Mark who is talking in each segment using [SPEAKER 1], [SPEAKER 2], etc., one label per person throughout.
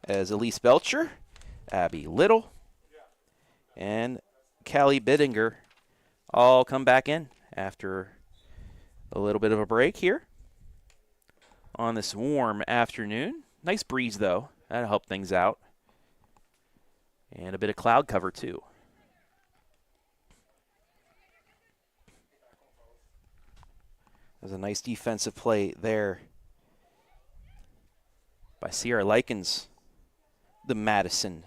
[SPEAKER 1] as Elise Belcher, Abby Little, and Callie Bittinger all come back in after a little bit of a break here on this warm afternoon. Nice breeze, though. That'll help things out. And a bit of cloud cover, too. There's a nice defensive play there by Sierra Likens, the Madison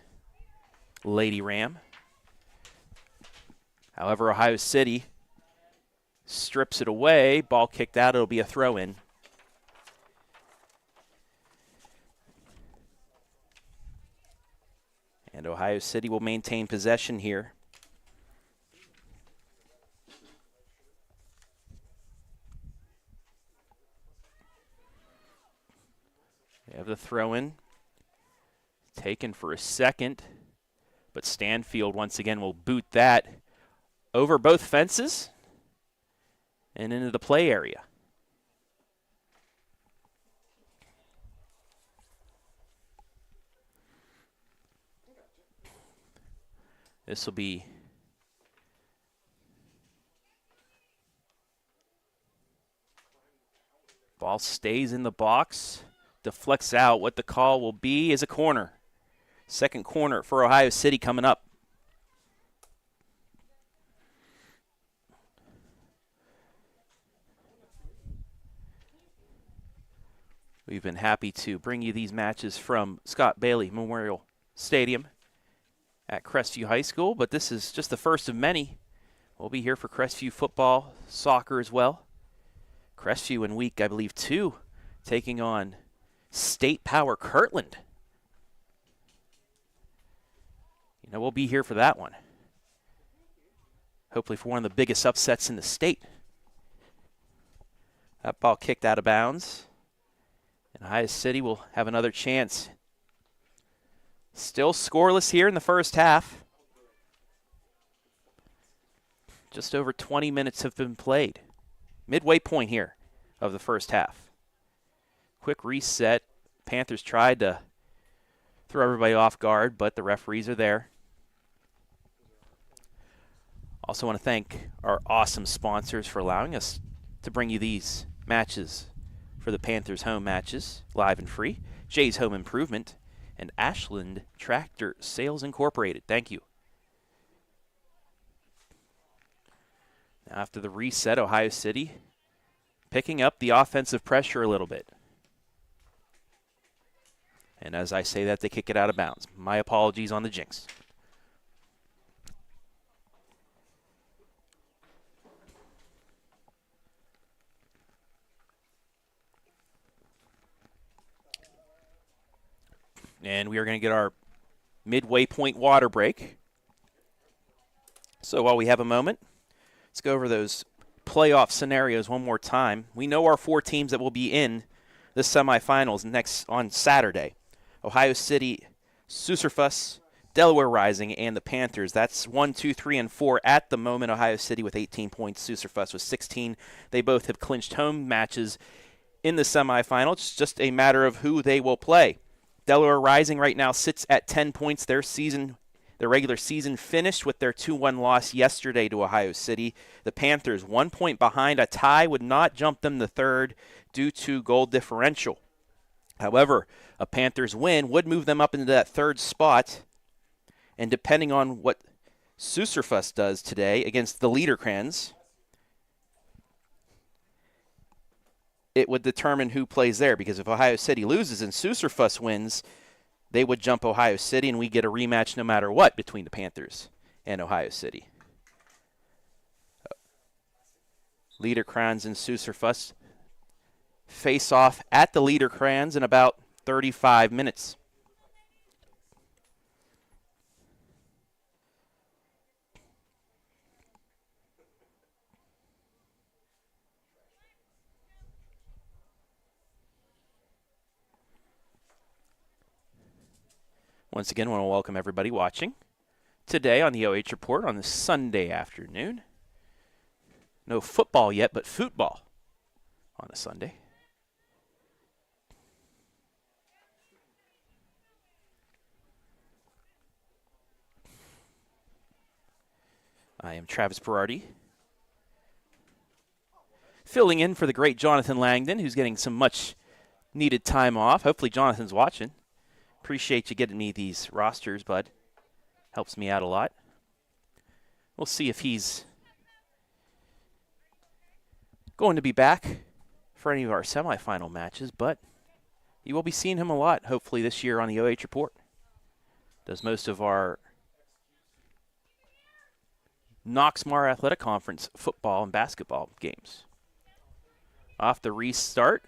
[SPEAKER 1] Lady Ram. However, Ohio City strips it away. Ball kicked out. It'll be a throw-in. And Ohio City will maintain possession here. They have the throw-in taken for a second, but Stanfield once again will boot that over both fences and into the play area. This will be ball stays in the box, deflects out. What the call will be is a corner. Second corner for Ohio City coming up. We've been happy to bring you these matches from Scott Bailey Memorial Stadium at Crestview High School, but this is just the first of many. We'll be here for Crestview football, soccer as well. Crestview in week, I believe, 2, taking on State Power Kirtland. You know, we'll be here for that one. Hopefully for one of the biggest upsets in the state. That ball kicked out of bounds. And Ohio City will have another chance. Still scoreless here in the first half. Just over 20 minutes have been played. Midway point here of the first half. Quick reset. Panthers tried to throw everybody off guard, but the referees are there. Also want to thank our awesome sponsors for allowing us to bring you these matches for the Panthers home matches, live and free. Jay's Home Improvement and Ashland Tractor Sales Incorporated. Thank you. Now after the reset, Ohio City picking up the offensive pressure a little bit. And as I say that, they kick it out of bounds. My apologies on the jinx. And we are going to get our midway point water break. So while we have a moment, let's go over those playoff scenarios one more time. We know our 4 teams that will be in the semifinals next on Saturday. Ohio City, Susurfus, Delaware Rising, and the Panthers. That's 1, 2, 3, and 4 at the moment. Ohio City with 18 points, Susurfus with 16. They both have clinched home matches in the semifinal. It's just a matter of who they will play. Delaware Rising right now sits at 10 points. Their regular season finished with their 2-1 loss yesterday to Ohio City. The Panthers 1 point behind. A tie would not jump them to third due to goal differential. However, a Panthers win would move them up into that third spot. And depending on what Susurfus does today against the Liederkranz, it would determine who plays there, because if Ohio City loses and Susurfus wins, they would jump Ohio City, and we get a rematch no matter what between the Panthers and Ohio City. Liederkranz and Susurfus face off at the Liederkranz in about 35 minutes. Once again, I want to welcome everybody watching today on the OH.Report on this Sunday afternoon. No football yet, but football on a Sunday. I am Travis Berardi, filling in for the great Jonathan Langdon, who's getting some much-needed time off. Hopefully Jonathan's watching. Appreciate you getting me these rosters, bud. Helps me out a lot. We'll see if he's going to be back for any of our semifinal matches, but you will be seeing him a lot, hopefully, this year on the OH.Report. Does most of our Knoxmar Athletic Conference football and basketball games. Off the restart.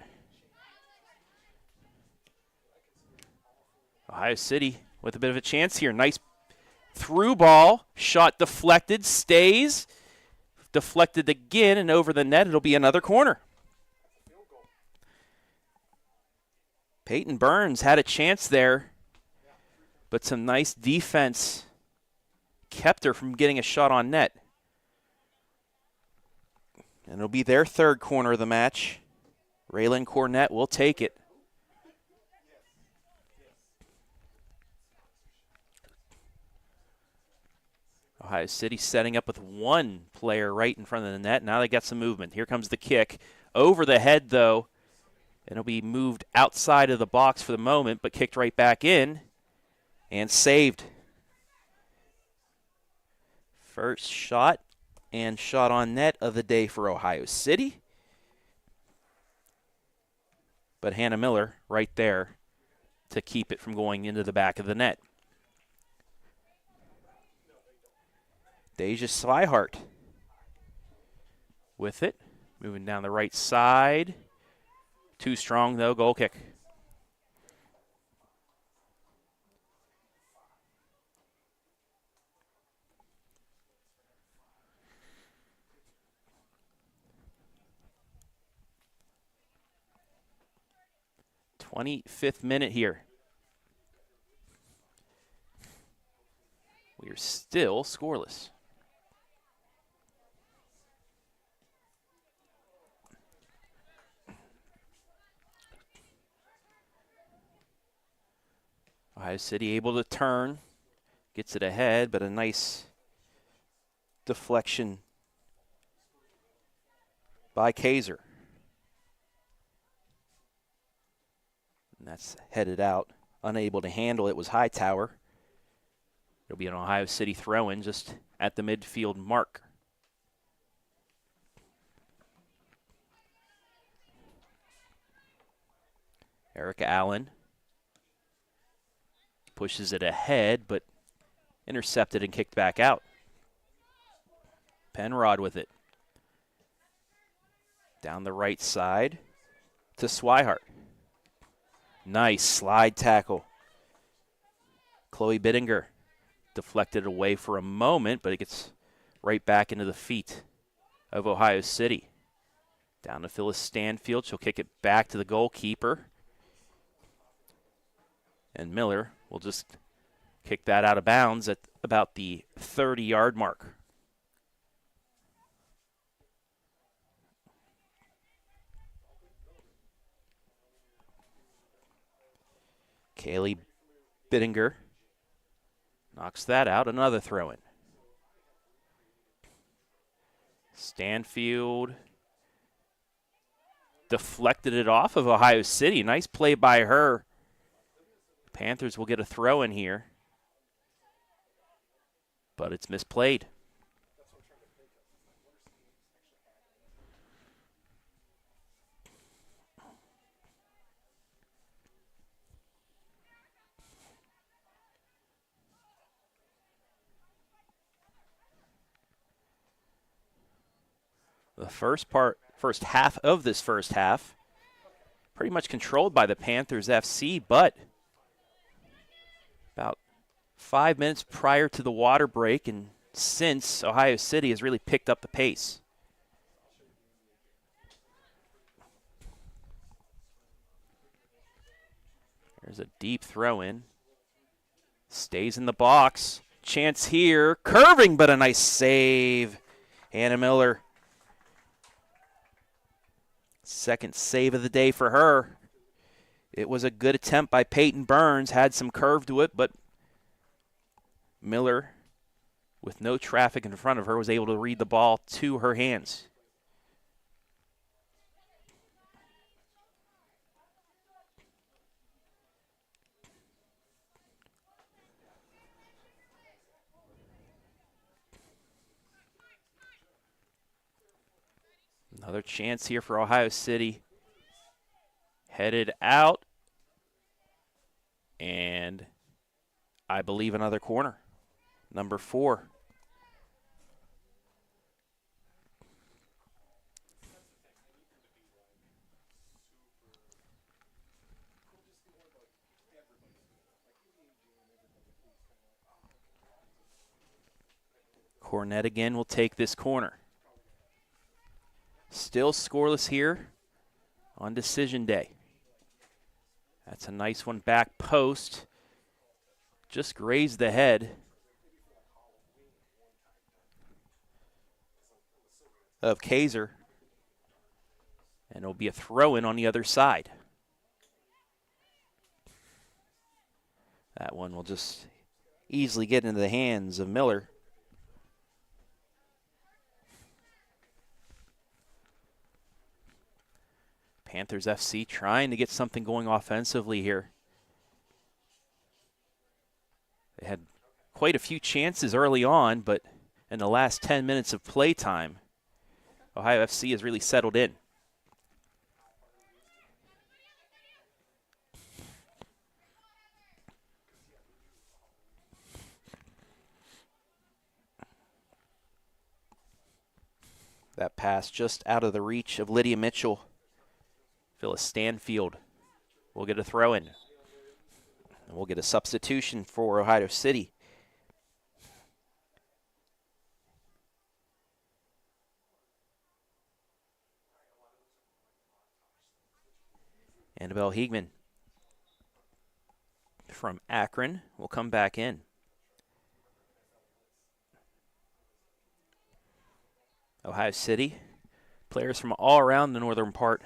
[SPEAKER 1] Ohio City with a bit of a chance here. Nice through ball. Shot deflected. Stays. Deflected again and over the net. It'll be another corner. Peyton Burns had a chance there, but some nice defense kept her from getting a shot on net. And it'll be their third corner of the match. Raylan Cornett will take it. Ohio City setting up with one player right in front of the net. Now they got some movement. Here comes the kick. Over the head, though. And it'll be moved outside of the box for the moment, but kicked right back in and saved. First shot and shot on net of the day for Ohio City. But Hannah Miller right there to keep it from going into the back of the net. Deja Swihart with it. Moving down the right side. Too strong, though. Goal kick. .25th minute here. We are still scoreless. Ohio City able to turn, gets it ahead, but a nice deflection by Kaiser. And that's headed out. Unable to handle it was Hightower. It'll be an Ohio City throw-in just at the midfield mark. Erica Allen pushes it ahead, but intercepted and kicked back out. Penrod with it. Down the right side to Swihart. Nice slide tackle. Chloe Bittinger deflected away for a moment, but it gets right back into the feet of Ohio City. Down to Phyllis Stanfield. She'll kick it back to the goalkeeper. And Miller will just kick that out of bounds at about the 30-yard mark. Kaylee Bittinger knocks that out. Another throw-in. Stanfield deflected it off of Ohio City. Nice play by her. Panthers will get a throw in here, but it's misplayed. The first half of this first half, pretty much controlled by the Panthers F.C., but about 5 minutes prior to the water break and since, Ohio City has really picked up the pace. There's a deep throw in. Stays in the box. Chance here. Curving, but a nice save. Hannah Miller. Second save of the day for her. It was a good attempt by Peyton Burns. Had some curve to it, but Miller with no traffic in front of her, was able to read the ball to her hands. Another chance here for Ohio City. Headed out. And I believe another corner. Number 4. Cornett again will take this corner. Still scoreless here on decision day. That's a nice one back post. Just grazed the head of Kaiser. And it'll be a throw-in on the other side. That one will just easily get into the hands of Miller. Panthers F.C. trying to get something going offensively here. They had quite a few chances early on, but in the last 10 minutes of play time, Ohio F.C. has really settled in. That pass just out of the reach of Lydia Mitchell. Phyllis Stanfield will get a throw-in. And we'll get a substitution for Ohio City. Annabelle Hiegman from Akron will come back in. Ohio City, players from all around the northern part.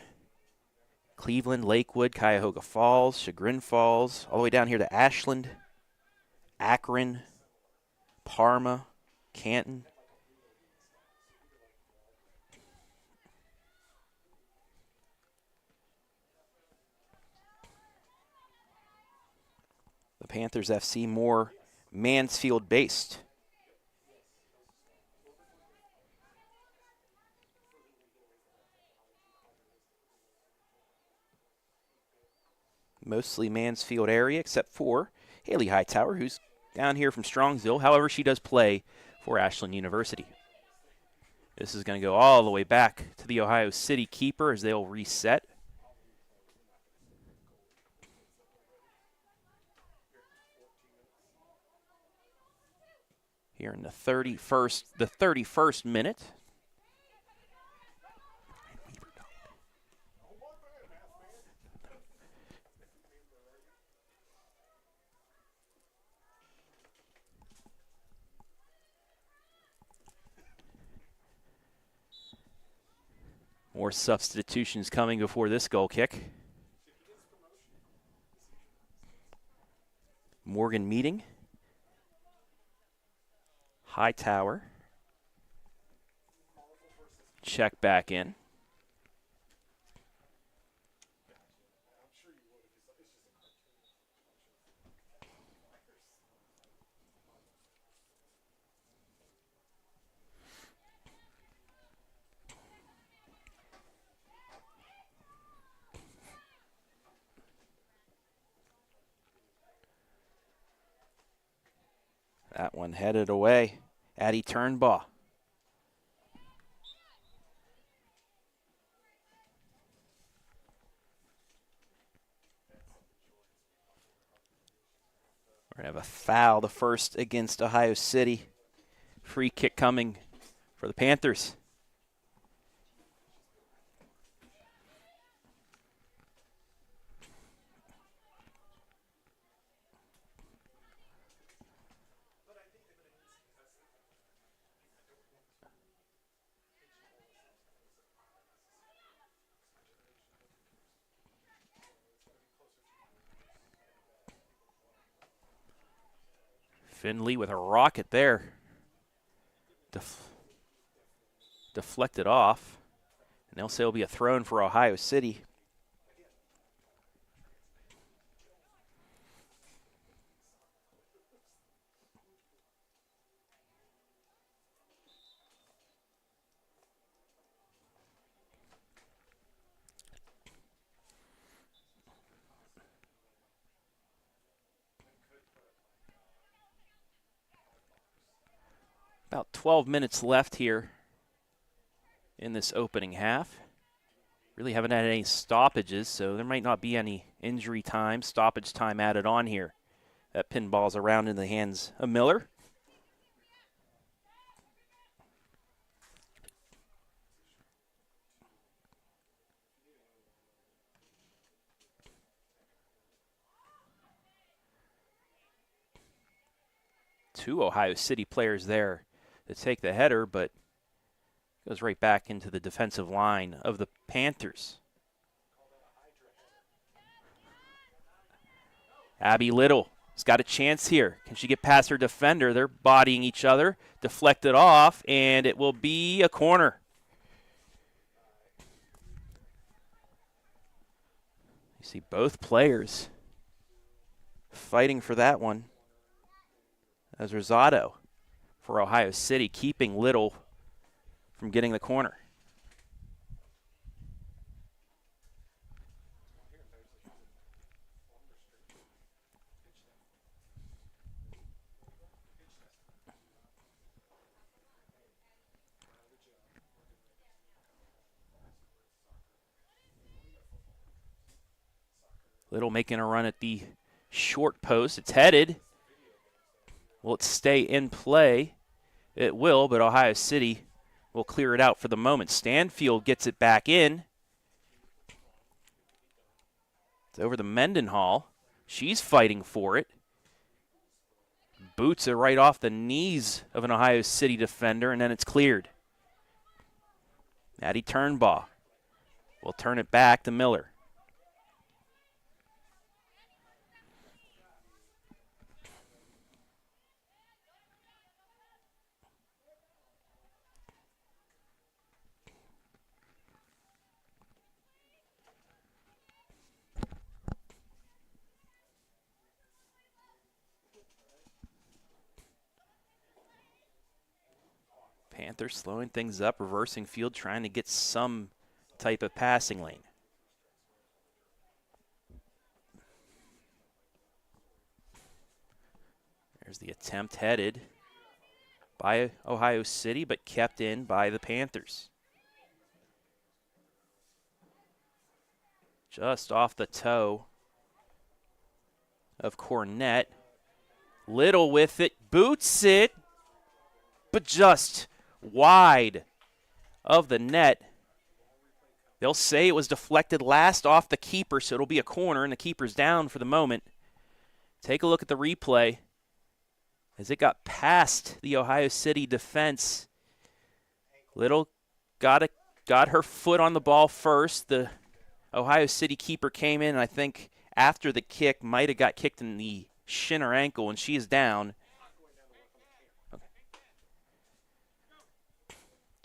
[SPEAKER 1] Cleveland, Lakewood, Cuyahoga Falls, Chagrin Falls, all the way down here to Ashland, Akron, Parma, Canton. The Panthers FC more Mansfield based. Mostly Mansfield area, except for Haley Hightower, who's down here from Strongsville. However, she does play for Ashland University. This is going to go all the way back to the Ohio City keeper as they'll reset. Here in the 31st minute. More substitutions coming before this goal kick. Morgan Meeting. Hightower. Check back in. That one headed away. Addie Turnbaugh. We're going to have a foul, the first against Ohio City. Free kick coming for the Panthers. Finley with a rocket there. deflected off. And they'll say it'll be a throw-in for Ohio City. About 12 minutes left here in this opening half. Really haven't had any stoppages, so there might not be any injury time, stoppage time added on here. That pinball's around in the hands of Miller. Two Ohio City players there to take the header, but goes right back into the defensive line of the Panthers. Abby Little has got a chance here. Can she get past her defender? They're bodying each other. Deflected off, and it will be a corner. You see both players fighting for that one. As Rosado for Ohio City, keeping Little from getting the corner. Little making a run at the short post. It's headed. Will it stay in play? It will, but Ohio City will clear it out for the moment. Stanfield gets it back in. It's over to Mendenhall. She's fighting for it. Boots it right off the knees of an Ohio City defender, and then it's cleared. Maddie Turnbaugh will turn it back to Miller. Panthers slowing things up, reversing field, trying to get some type of passing lane. There's the attempt headed by Ohio City, but kept in by the Panthers. Just off the toe of Cornett. Little with it, boots it, but just wide of the net. They'll say it was deflected last off the keeper, so it'll be a corner, and the keeper's down for the moment. Take a look at the replay as it got past the Ohio City defense. Little got her foot on the ball first. The Ohio City keeper came in, and I think after the kick might have got kicked in the shin or ankle, and she is down.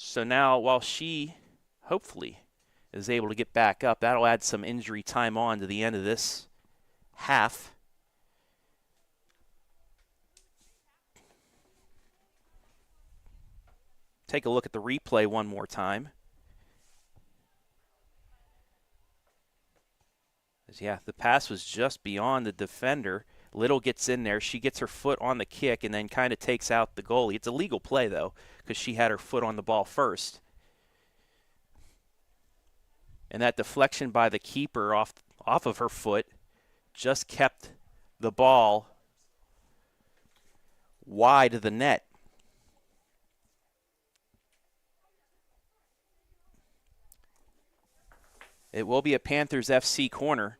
[SPEAKER 1] So now, while she hopefully is able to get back up, that'll add some injury time on to the end of this half. Take a look at the replay one more time. Yeah, the pass was just beyond the defender. Little gets in there. She gets her foot on the kick and then kind of takes out the goalie. It's a legal play, though, because she had her foot on the ball first. And that deflection by the keeper off of her foot just kept the ball wide of the net. It will be a Panthers F.C. corner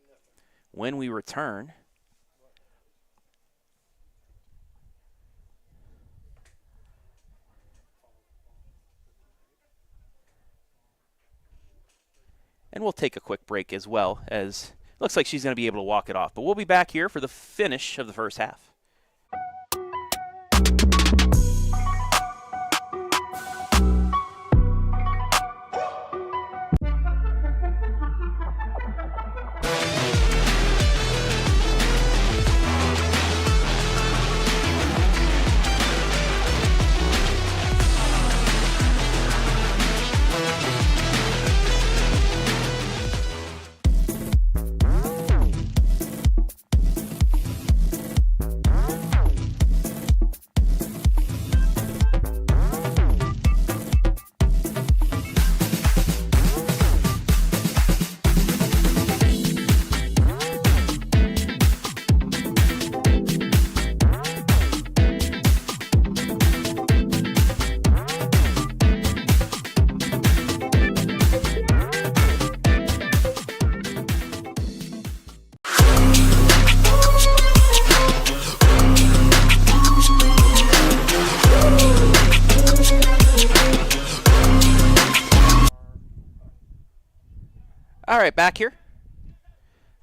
[SPEAKER 1] when we return. And we'll take a quick break as well, as looks like she's going to be able to walk it off. But we'll be back here for the finish of the first half. right, back here.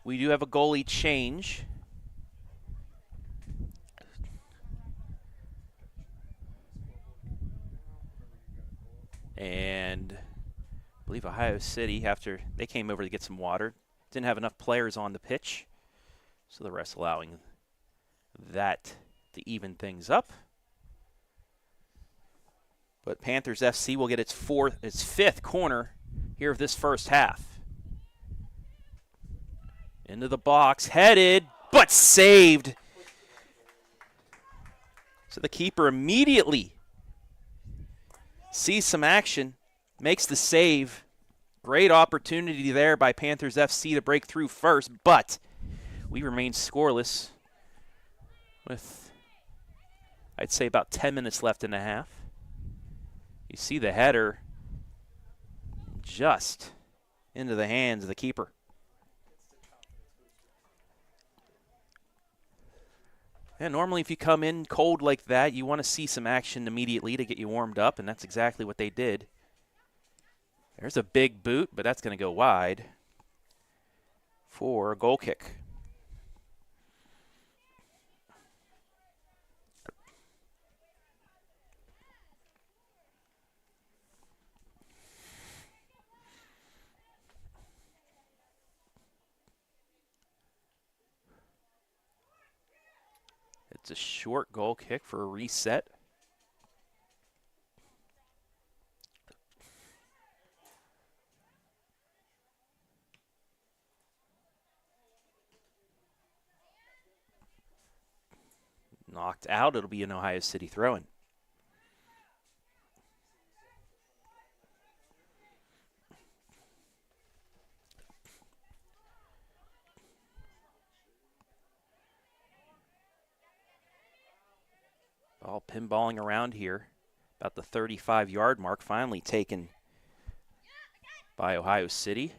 [SPEAKER 1] We do have a goalie change. And I believe Ohio City, after they came over to get some water, didn't have enough players on the pitch. So the rest allowing that to even things up. But Panthers FC will get its fifth corner here of this first half. Into the box, headed, but saved. So the keeper immediately sees some action, makes the save. Great opportunity there by Panthers FC to break through first, but we remain scoreless with, I'd say, about 10 minutes left in the half. You see the header just into the hands of the keeper. And normally if you come in cold like that, you want to see some action immediately to get you warmed up, and that's exactly what they did. There's a big boot, but that's going to go wide for a goal kick. It's a short goal kick for a reset. Knocked out. It'll be an Ohio City throw-in. Ball pinballing around here, about the 35-yard mark, finally taken by Ohio City.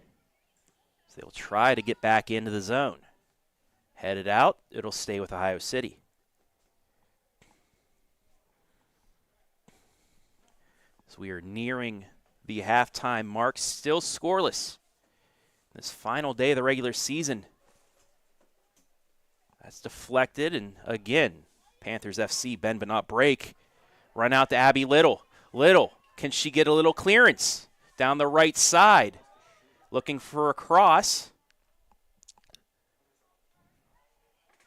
[SPEAKER 1] So they'll try to get back into the zone. Headed out, it'll stay with Ohio City. So we are nearing the halftime mark, still scoreless. This final day of the regular season. That's deflected, and again, Panthers FC bend but not break. Run out to Abby Little. Little, can she get a little clearance down the right side? Looking for a cross.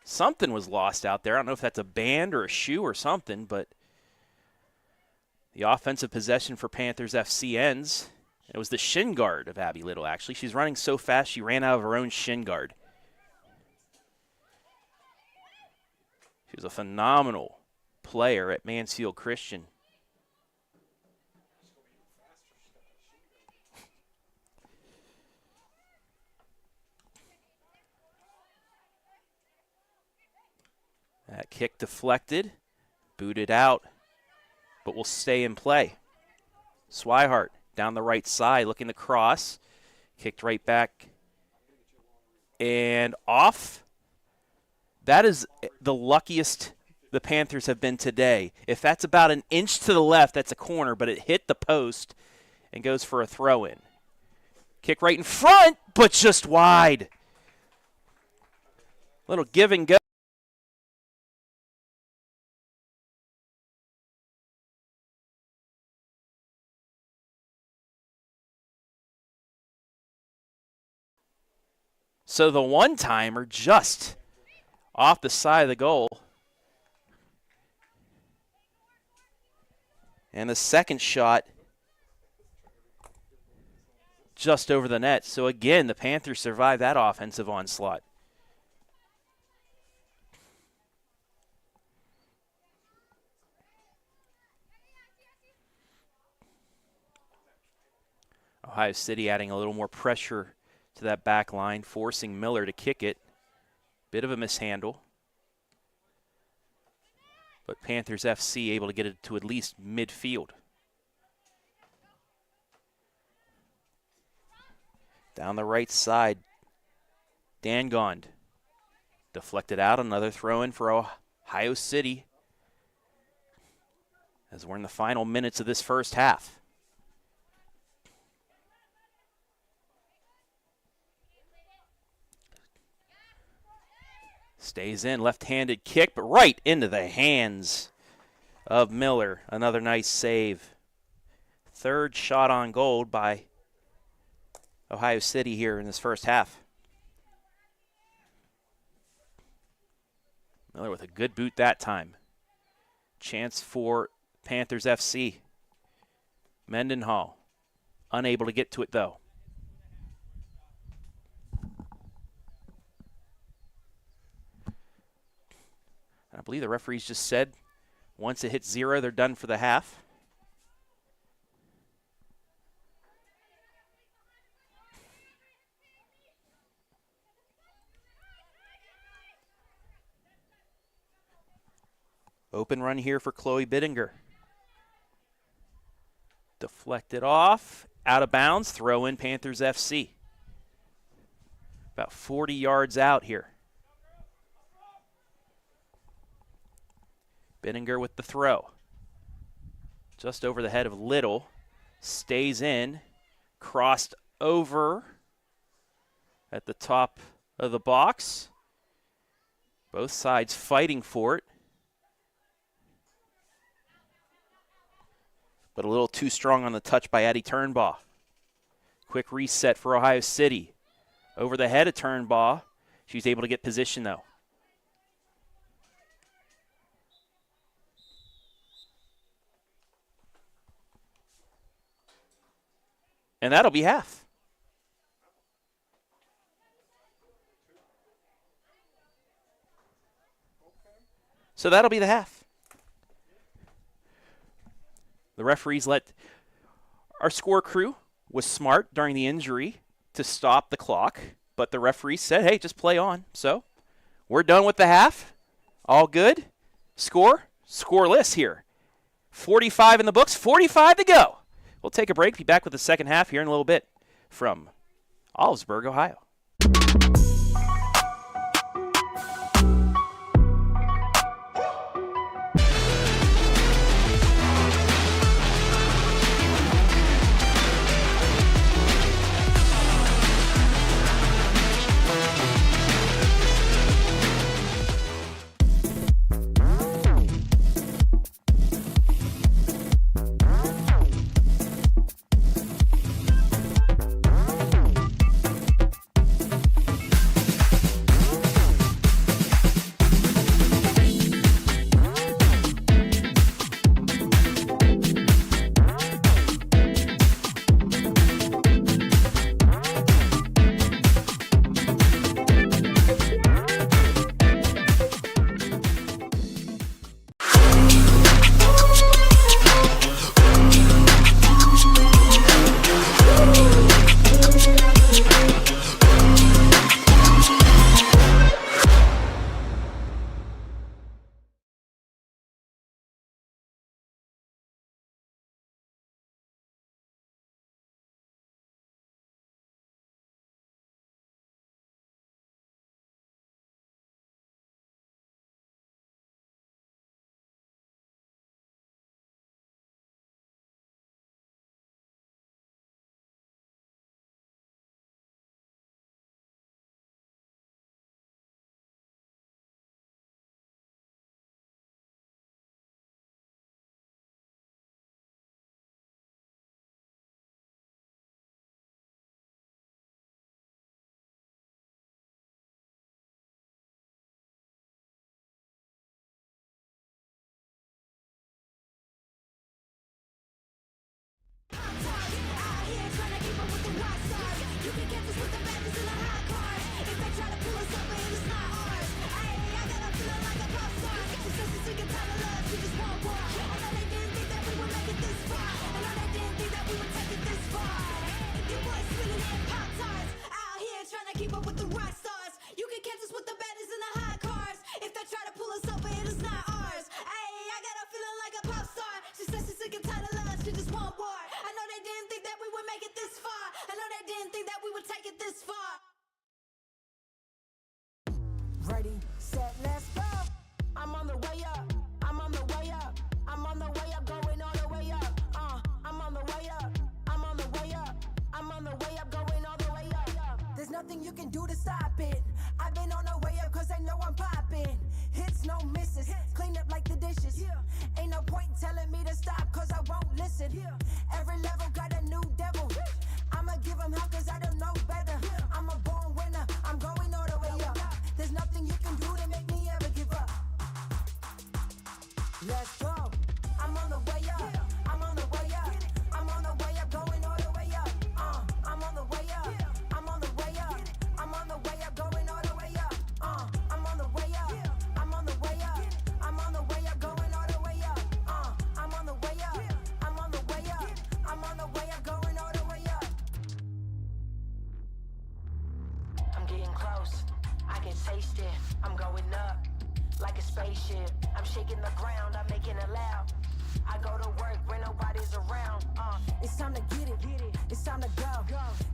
[SPEAKER 1] Something was lost out there. I don't know if that's a band or a shoe or something, but the offensive possession for Panthers FC ends. It was the shin guard of Abby Little, actually. She's running so fast she ran out of her own shin guard. She was a phenomenal player at Mansfield Christian. That kick deflected, booted out, but will stay in play. Swihart down the right side, looking to cross. Kicked right back and off. That is the luckiest the Panthers have been today. If that's about an inch to the left, that's a corner, but it hit the post and goes for a throw-in. Kick right in front, but just wide. Little give and go. So the one-timer just off the side of the goal. And the second shot just over the net. So again, the Panthers survive that offensive onslaught. Ohio City adding a little more pressure to that back line, forcing Miller to kick it. Bit of a mishandle. But Panthers FC able to get it to at least midfield. Down the right side, Dangond deflected out. Another throw-in for Ohio City as we're in the final minutes of this first half. Stays in, left-handed kick, but right into the hands of Miller. Another nice save. Third shot on goal by Ohio City here in this first half. Miller with a good boot that time. Chance for Panthers F.C. Mendenhall unable to get to it though. I believe the referees just said once it hits 0, they're done for the half. Open run here for Chloe Bittinger. Deflected off, out of bounds, throw in Panthers FC. About 40 yards out here. Bittinger with the throw. Just over the head of Little. Stays in. Crossed over at the top of the box. Both sides fighting for it. But a little too strong on the touch by Addie Turnbaugh. Quick reset for Ohio City. Over the head of Turnbaugh. She's able to get position though. And that'll be half. So that'll be the half. The referees let our score crew was smart during the injury to stop the clock, but the referee said, hey, just play on. So we're done with the half. All good. Scoreless here. 45 in the books, 45 to go. We'll take a break, be back with the second half here in a little bit from Olivesburg, Ohio.
[SPEAKER 2] Ready, set, let's go. I'm on the way up. I'm on the way up. I'm on the way up, going all the way up. I'm on the way up. I'm on the way up. I'm on the way up, going all the way up. There's nothing you can do to stop it. I've been on the way up 'cause I know I'm popping. taste it. I'm going up like a spaceship. I'm shaking the ground, I'm making it loud. I go to work when nobody's around. It's time to get it. It's time to go.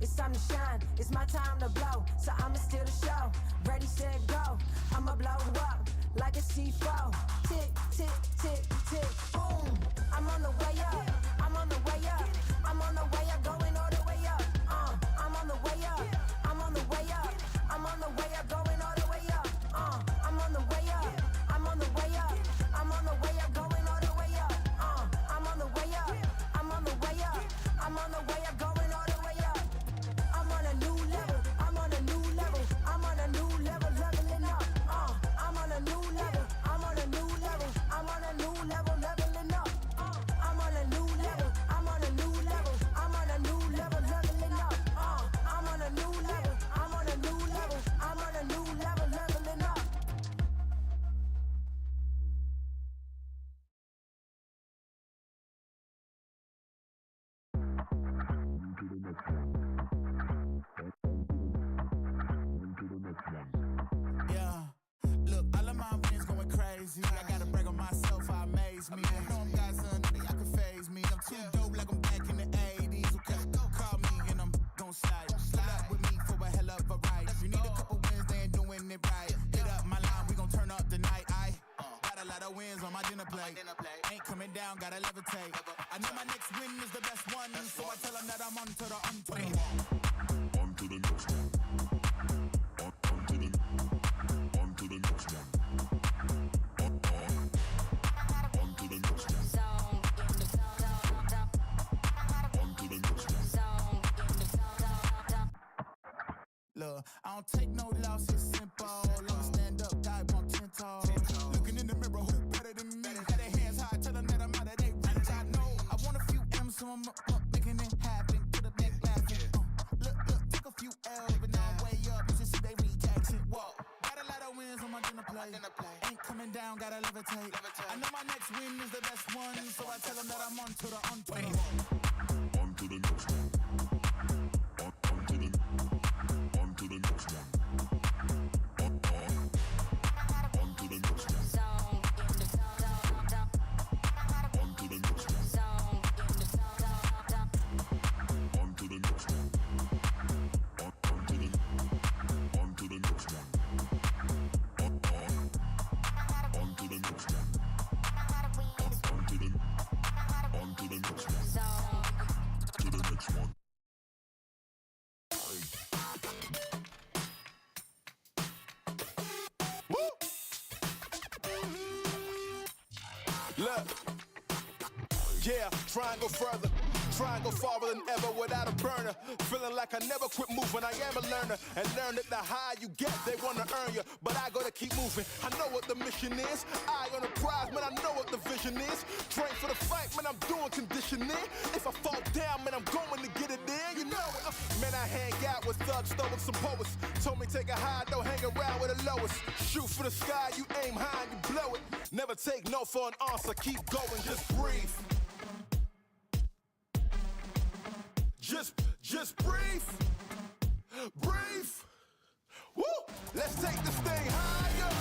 [SPEAKER 2] It's time to shine. It's my time to blow. So I'ma steal the show. Ready, set, go. I'ma blow up like a C4. Tick, tick, tick, tick, boom. I'm on the way up. I'm on the way up. I'm on the way up, going all the way up. I'm on the way up. I'm on the way up. I'm on the way up, going all the way up. I'm on the way up. I'm on the way up. I'm on the way up, going all the way up. I'm on the way up. I'm on the way up. I'm on the way up, going all the way up. I'm on a new level. I'm on a new level. I'm on a new level, leveling up. I'm on a new level. I'm on a new level. I'm on a new level, leveling up. I'm on a new level. I'm on a new level. I'm on a new level, leveling up. I'm on a new level. I'm on a new level. I'm on a new level, leveling up.
[SPEAKER 3] Yeah, look, all of my friends going crazy. I gotta brag on myself, I amaze me. I know I'm got something that I can phase me. I'm too dope like I'm back in the 80s. Okay, go call me and I'm gon' slide. Pull up with me for a hell of a ride. You need a couple wins, they ain't doing it right. Hit up my line, we gon' turn up the night. I got a lot of wins on my dinner plate. Ain't coming down, gotta levitate. I know my next win is the best one, so I tell them that I'm on to the on to the
[SPEAKER 4] On to the next one. On to the next one. On to the next one. On to the next one.
[SPEAKER 3] Look, I don't take no loss, it's simple. I'm a stand-up guy, walk 10 toes. Looking in the mirror, who better than me? Got their hands high, tell them that I'm out of their reach. I know I want a few M's, so I'm up, making it happen. Put a neck laughing. Look, took a few L's, but now I'm way up. You should see they reaction. Whoa, got a lot of wins on my dinner plate. Ain't coming down, gotta levitate. I know my next win is the best one, so I tell them that I'm on to the on to the
[SPEAKER 4] On to the next one. On to the next one. On to the next one. On to the next one. On to the next one. On to the next one. On to the next one. On to the next one. To the next one.
[SPEAKER 3] Woo! Look, yeah, try and go further, try and go farther than ever without a burner. Feeling like I never quit moving, I am a learner. And learn that the higher you get, they wanna earn you. But I gotta keep moving, I know what the mission is. Eye on the prize, man, I know what the vision is. Train for the fight, man, I'm doing conditioning. If I fall down, man, I'm going to get it in, you know it. Man, I hang out with thugs, stolen some poets. Told me take a high, don't hang around with the lowest. Shoot for the sky, you aim high and you blow it. Never take no for an answer, keep going, just breathe. Just breathe. Breathe. Woo! Let's take this thing higher.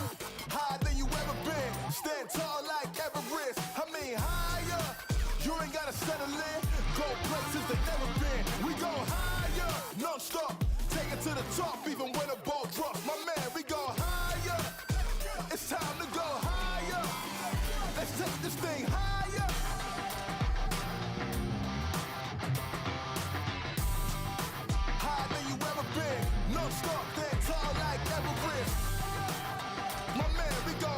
[SPEAKER 3] Higher than you ever been. Stand tall like Everest. I mean higher. You ain't gotta settle in. Go places they never been. We go higher. Non-stop. Take it to the top even when the ball drops. My man, we go higher. It's time to go higher. Let's take this thing higher. Non-stop, stand tall like Everest. My man, we go.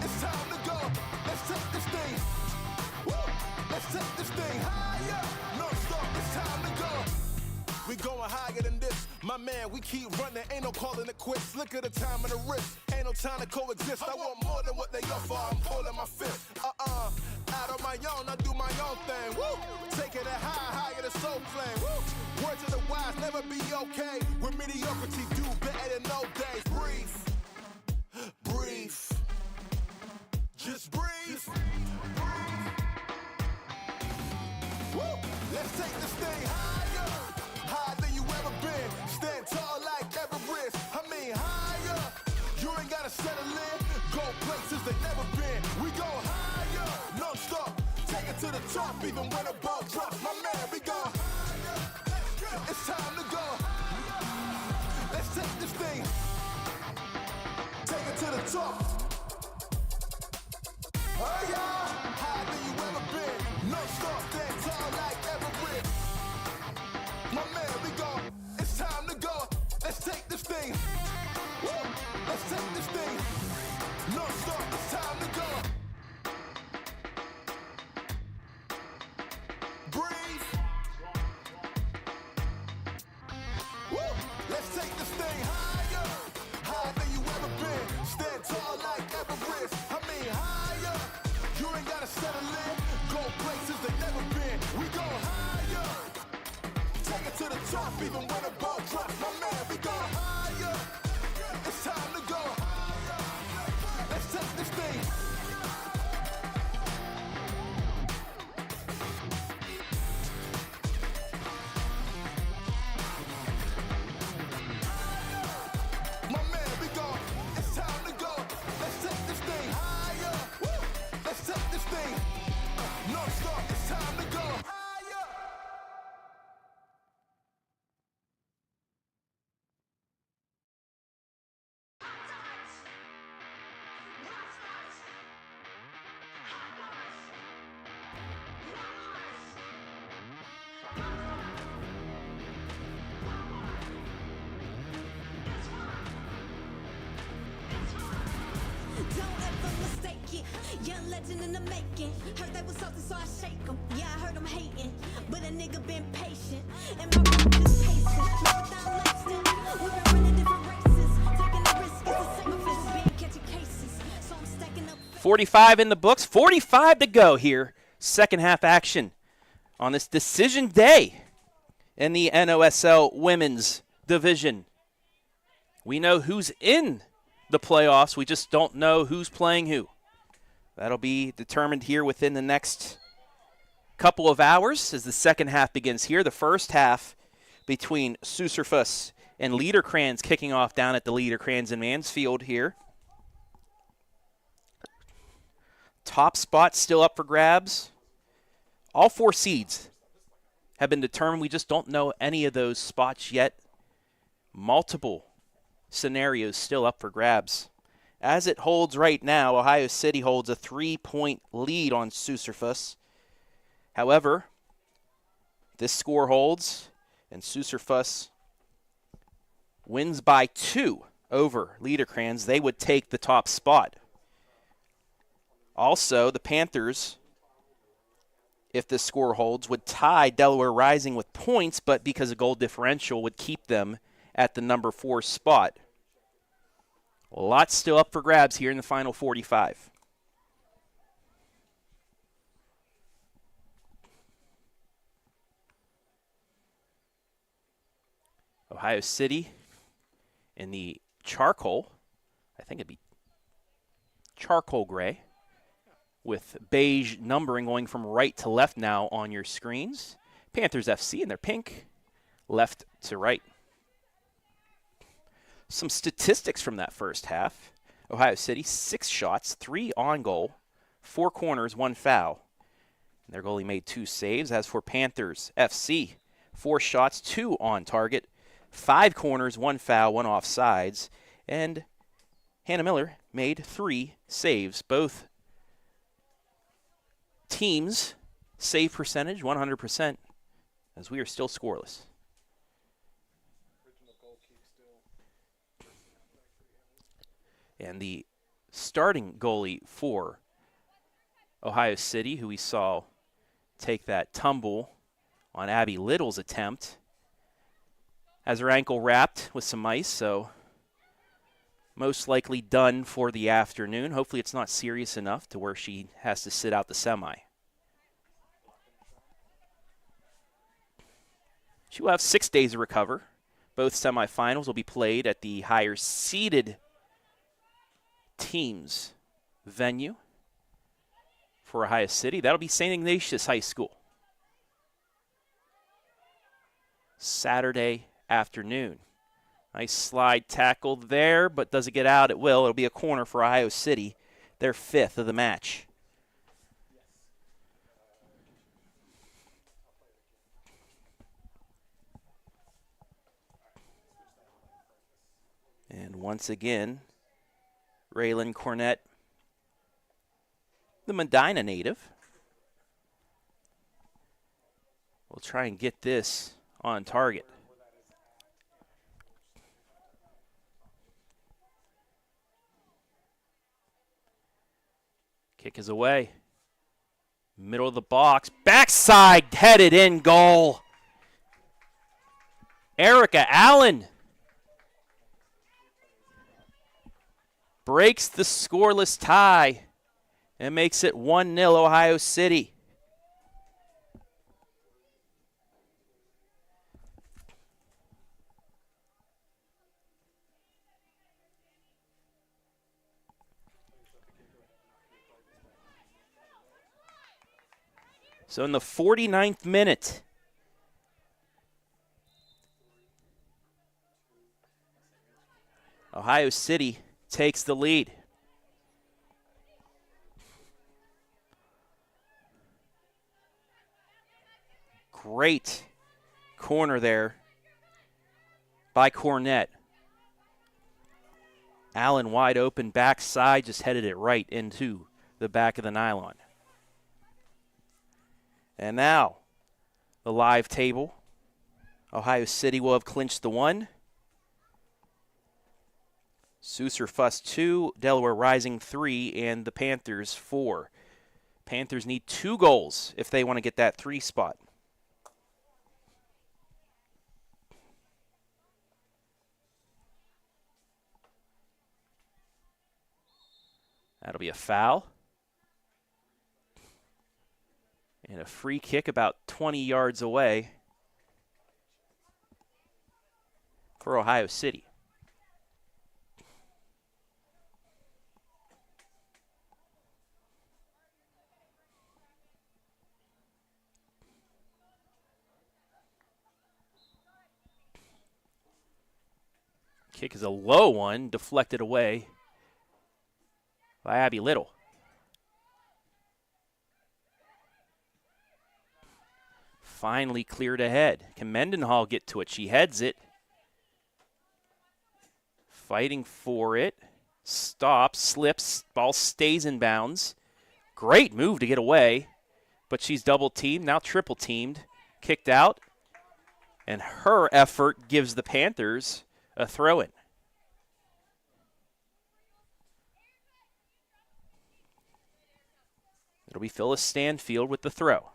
[SPEAKER 3] It's time to go. Let's take this thing. Woo! Let's take this thing higher. Non-stop, it's time to go. We going higher than this. My man, we keep running. Ain't no calling it quits. Look at the time and the risk. Ain't no time to coexist. I want more than what they offer. I'm pulling my fist. Out on my own, I do my own thing. Woo! Taking it higher than soul flame. Woo! Words of the wise, never be okay. With mediocrity, do better than no days. Breathe. Breathe. Just breathe. Woo! Let's take this thing higher. Higher than you ever been. Stand tall like Everest. I mean higher. You it to the top, even when the ball drops. My man, we go. It's time to go. Let's take this thing. Take it to the top. Oh yeah. Higher than you ever been. No stop, stand tall like Everest. My man, we go. It's time to go. Let's take this thing. Woo. Let's take this thing. No stop, it's time to go. Breathe. Woo. Let's take this thing higher. Higher than you ever been. Stand tall like Everest. I mean higher. You ain't gotta settle in. Go places they never been. We go higher. Take it to the top, even when the ball drops. My man, we go higher. It's time to go higher. Let's take this thing. My man, we go. It's time to go. Let's take this thing higher. Woo. Let's take this thing. No stop. It's time to go higher.
[SPEAKER 2] Don't ever mistake it. Young legend in the making. Heard they was salty, so I shake 'em. Yeah, I heard 'em hating, but a nigga been patient. And my road just pacing. Lower down Langston. We've been running different races. Taking the risk is the same offense. Being catching cases. So I'm stacking up.
[SPEAKER 1] 45 in the books, 45 to go here. Second half action on this decision day in the NOSL Women's Division. We know who's in the playoffs. We just don't know who's playing who. That'll be determined here within the next couple of hours as the second half begins here. The first half between Suserfuss and Liederkranz kicking off down at the Liederkranz in Mansfield here. Top spot still up for grabs. All four seeds have been determined. We just don't know any of those spots yet. Multiple scenarios still up for grabs. As it holds right now, Ohio City holds a 3-point lead on Suserfuss. However, this score holds, and Suserfuss wins by 2 over Liederkranz. They would take the top spot. Also, the Panthers, if this score holds, would tie Delaware Rising with points, but because of goal differential, would keep them at the number 4 spot. A lot still up for grabs here in the final 45. Ohio City in the charcoal, I think it'd be charcoal gray, with beige numbering going from right to left now on your screens. Panthers F.C. in their pink, left to right. Some statistics from that first half. Ohio City, 6 shots, 3 on goal, 4 corners, 1 foul. And their goalie made 2 saves. As for Panthers F.C., 4 shots, 2 on target, 5 corners, 1 foul, 1 offsides. And Hannah Miller made 3 saves. Both teams' save percentage, 100%, as we are still scoreless. And the starting goalie for Ohio City, who we saw take that tumble on Abby Little's attempt, has her ankle wrapped with some ice, so most likely done for the afternoon. Hopefully it's not serious enough to where she has to sit out the semi. She will have 6 days to recover. Both semifinals will be played at the higher seeded team's venue for Ohio City. That'll be St. Ignatius High School. Saturday afternoon. Nice slide tackle there, but does it get out? It will. It'll be a corner for Ohio City, their 5th of the match. And once again, Raylan Cornett, the Medina native, will try and get this on target. Kick is away. Middle of the box. Backside, headed in, goal. Erica Allen breaks the scoreless tie and makes it 1-0 Ohio City. So in the 49th minute, Ohio City takes the lead. Great corner there by Cornett. Allen wide open backside, just headed it right into the back of the nylon. And now, the live table. Ohio City will have clinched the 1. Souser Fuss 2, Delaware Rising 3, and the Panthers 4. Panthers need 2 goals if they want to get that 3 spot. That'll be a foul. And a free kick about 20 yards away for Ohio City. Kick is a low one, deflected away by Abby Little. Finally cleared ahead. Can Mendenhall get to it? She heads it. Fighting for it. Stops, slips, ball stays in bounds. Great move to get away, but she's double teamed, now triple teamed. Kicked out, and her effort gives the Panthers a throw-in. It'll be Phyllis Stanfield with the throw.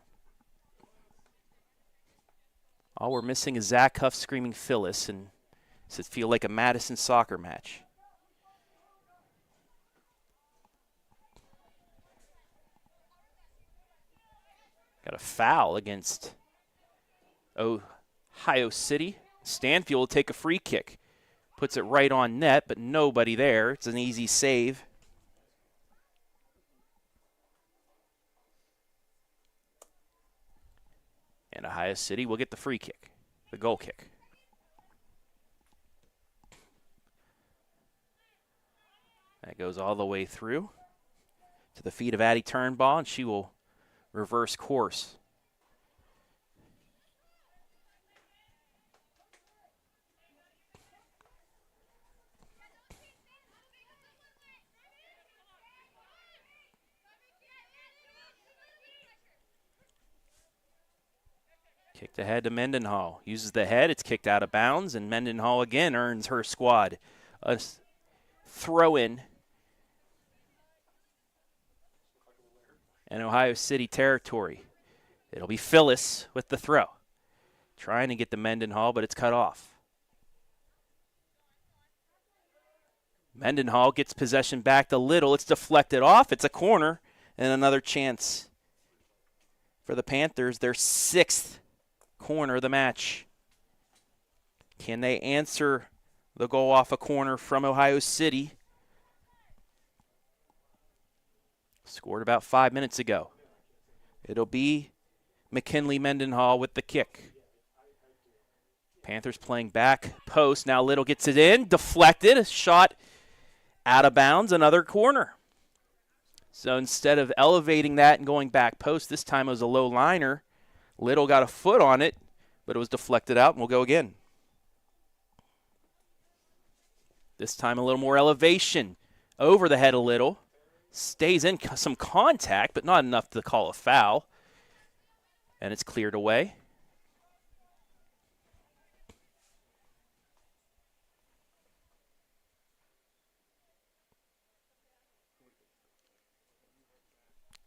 [SPEAKER 1] All we're missing is Zach Huff screaming Phyllis, and does it feel like a Madison soccer match? Got a foul against Ohio City. Stanfield will take a free kick. Puts it right on net, but nobody there. It's an easy save. And Ohio City will get the free kick, the goal kick. That goes all the way through to the feet of Addie Turnbaugh, and she will reverse course. Kicked ahead to Mendenhall. Uses the head. It's kicked out of bounds, and Mendenhall again earns her squad a throw-in. And Ohio City territory. It'll be Phyllis with the throw. Trying to get to Mendenhall, but it's cut off. Mendenhall gets possession back to Little. It's deflected off. It's a corner, and another chance for the Panthers. Their 6th corner of the match. Can they answer the goal off a corner from Ohio City? Scored about 5 minutes ago. It'll be McKinley Mendenhall with the kick. Panthers playing back post. Now Little gets it in. Deflected. A shot out of bounds. Another corner. So instead of elevating that and going back post, this time it was a low liner. Little got a foot on it, but it was deflected out, and we'll go again. This time a little more elevation. Over the head a little. Stays in some contact, but not enough to call a foul. And it's cleared away.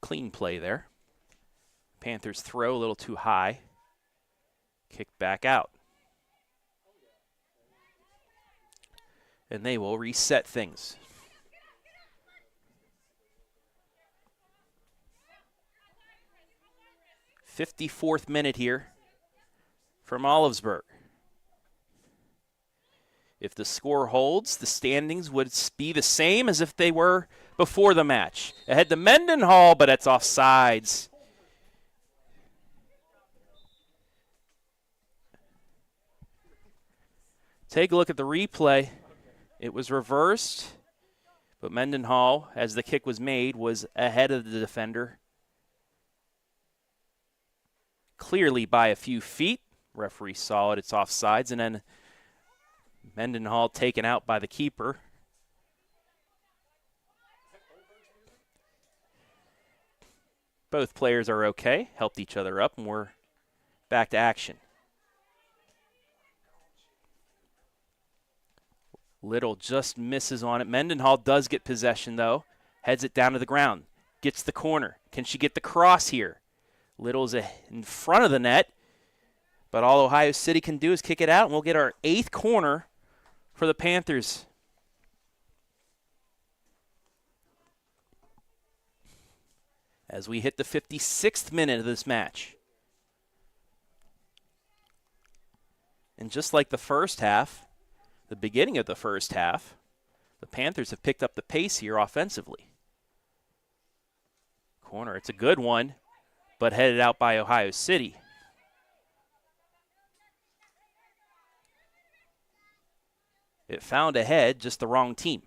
[SPEAKER 1] Clean play there. Panthers throw a little too high. Kicked back out. And they will reset things. .54th minute here from Olivesburg. If the score holds, the standings would be the same as if they were before the match. Ahead to Mendenhall, but it's offsides. Take a look at the replay. It was reversed, but Mendenhall, as the kick was made, was ahead of the defender. Clearly by a few feet. Referee saw it, it's offsides, and then Mendenhall taken out by the keeper. Both players are okay, helped each other up, and we're back to action. Little just misses on it. Mendenhall does get possession, though. Heads it down to the ground. Gets the corner. Can she get the cross here? Little's in front of the net. But all Ohio City can do is kick it out, and we'll get our 8th corner for the Panthers. As we hit the 56th minute of this match. And just like the first half, the beginning of the first half, the Panthers have picked up the pace here offensively. Corner, it's a good one, but headed out by Ohio City. It found a head, just the wrong team.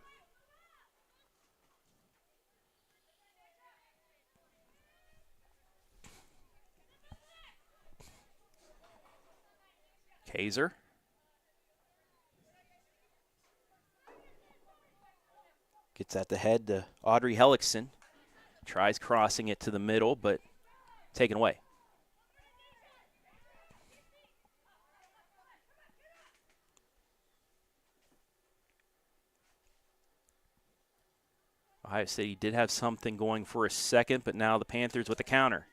[SPEAKER 1] Kaiser. Gets at the head to Audrey Hellickson. Tries crossing it to the middle, but taken away. Ohio City did have something going for a second, but now the Panthers with the counter.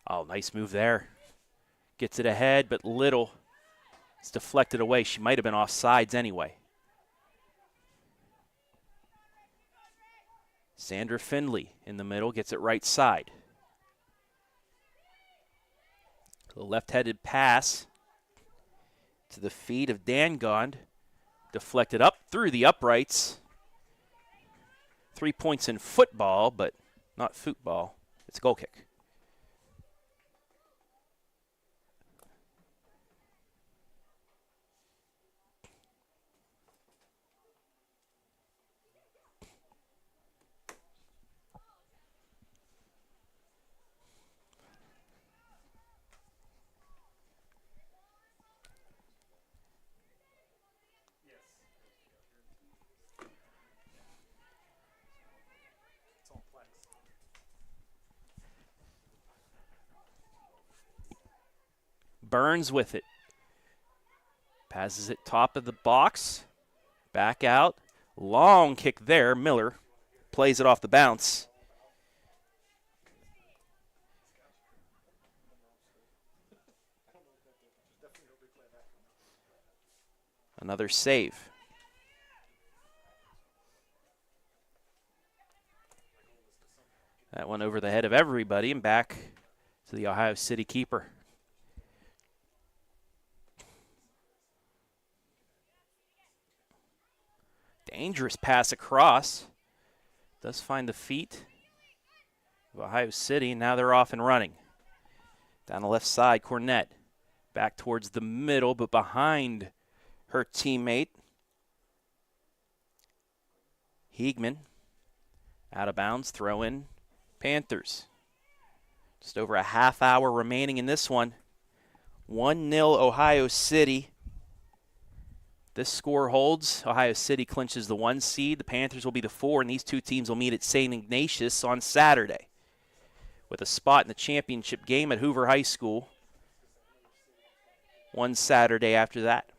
[SPEAKER 1] Oh, nice move there. Gets it ahead, but Little is deflected away. She might have been offsides anyway. Sandra Findley in the middle gets it right side. The left-headed pass to the feet of Dangond. Deflected up through the uprights. 3 points in football, but not football. It's a goal kick. Burns with it. Passes it top of the box. Back out. Long kick there. Miller plays it off the bounce. Another save. That one over the head of everybody and back to the Ohio City keeper. Dangerous pass across. Does find the feet of Ohio City. Now they're off and running. Down the left side, Cornett. Back towards the middle, but behind her teammate. Heegman. Out of bounds, throw in Panthers. Just over a half hour remaining in this one. 1-0 Ohio City. This score holds. Ohio City clinches the 1 seed. The Panthers will be the 4, and these two teams will meet at St. Ignatius on Saturday with a spot in the championship game at Hoover High School one Saturday after that.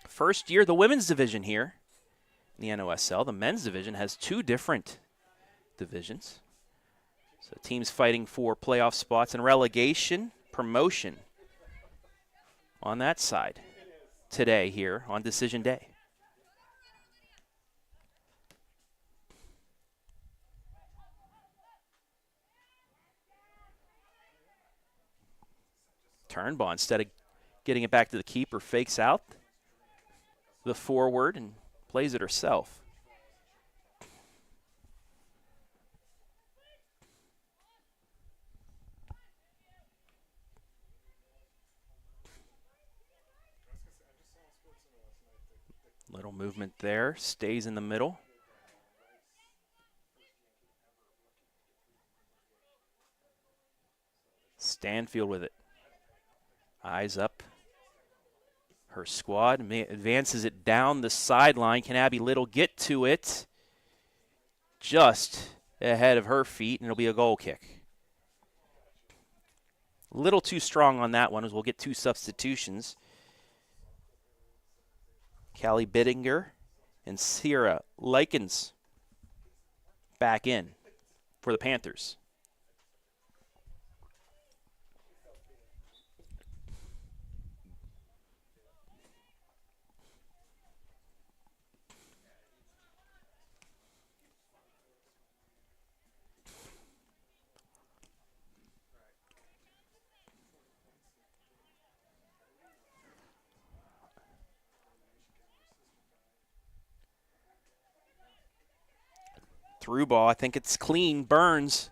[SPEAKER 1] First year, the women's division here in the NOSL. The men's division has 2 different divisions. So teams fighting for playoff spots and relegation, promotion on that side today here on Decision Day. Turnbaugh, instead of getting it back to the keeper, fakes out the forward and plays it herself. Little movement there, stays in the middle. Stanfield with it. Eyes up. Her squad advances it down the sideline. Can Abby Little get to it? Just ahead of her feet, and it'll be a goal kick. A little too strong on that one, as we'll get 2 substitutions. Callie Bittinger and Sierra Likens back in for the Panthers. Through ball, I think it's clean. Burns.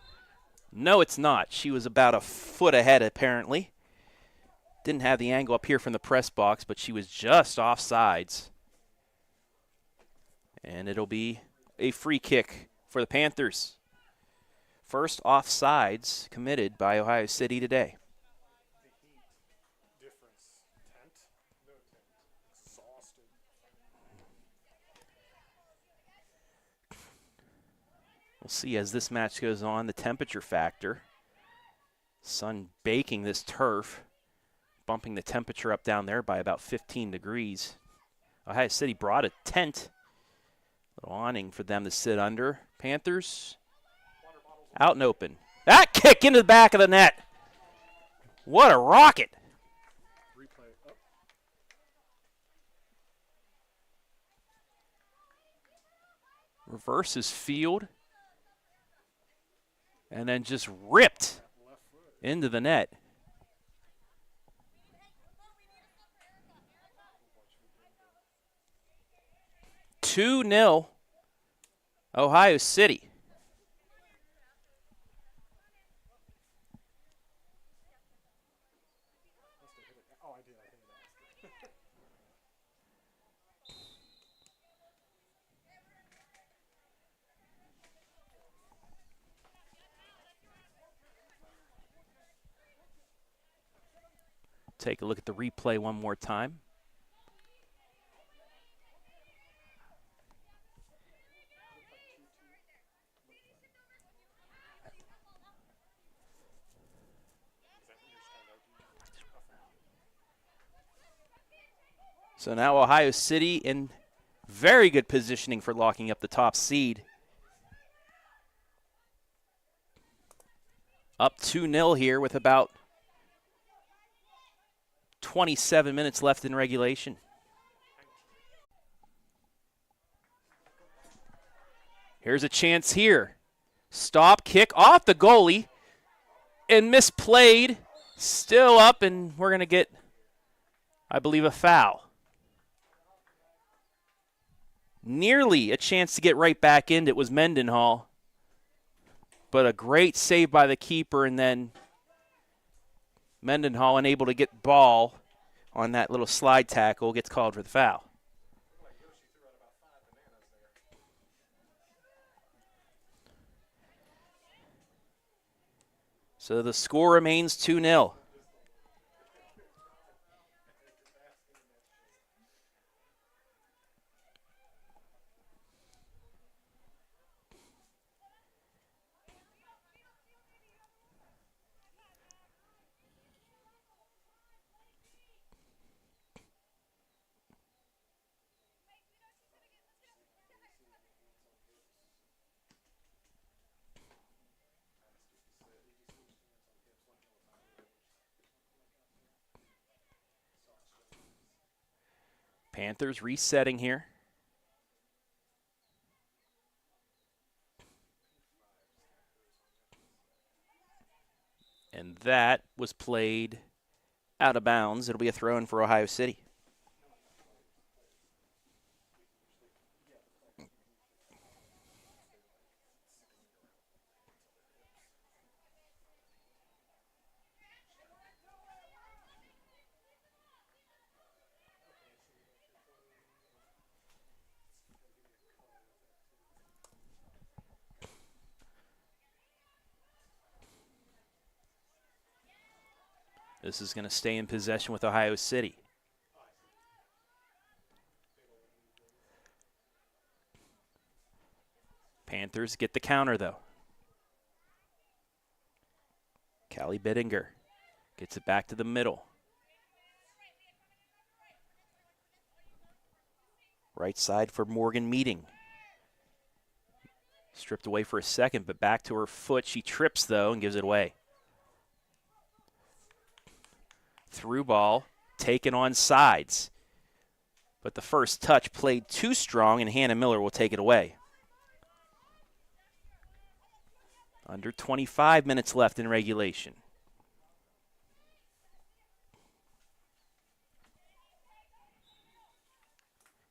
[SPEAKER 1] No, it's not. She was about a foot ahead, apparently. Didn't have the angle up here from the press box, but she was just offsides. And it'll be a free kick for the Panthers. First offsides committed by Ohio City today. We'll see as this match goes on, the temperature factor. Sun baking this turf, bumping the temperature up down there by about 15 degrees. Ohio City brought a tent, a little awning for them to sit under. Panthers out and open. That kick into the back of the net. What a rocket. Reverses field. And then just ripped into the net. Two 2-0 Ohio City. Take a look at the replay one more time. So now Ohio City in very good positioning for locking up the top seed. Up 2-0 here with about 27 minutes left in regulation. Here's a chance here. Stop, kick off the goalie, and misplayed. Still up, and we're going to get, I believe, a foul. Nearly a chance to get right back in. It was Mendenhall. But a great save by the keeper, and then Mendenhall unable to get ball on that little slide tackle, gets called for the foul. So the score remains 2-0. Panthers resetting here. And that was played out of bounds. It'll be a throw-in for Ohio City. This is going to stay in possession with Ohio City. Panthers get the counter, though. Callie Bittinger gets it back to the middle. Right side for Morgan Meeting. Stripped away for a second, but back to her foot. She trips, though, and gives it away. Through ball, taken on sides. But the first touch played too strong, and Hannah Miller will take it away. Under 25 minutes left in regulation.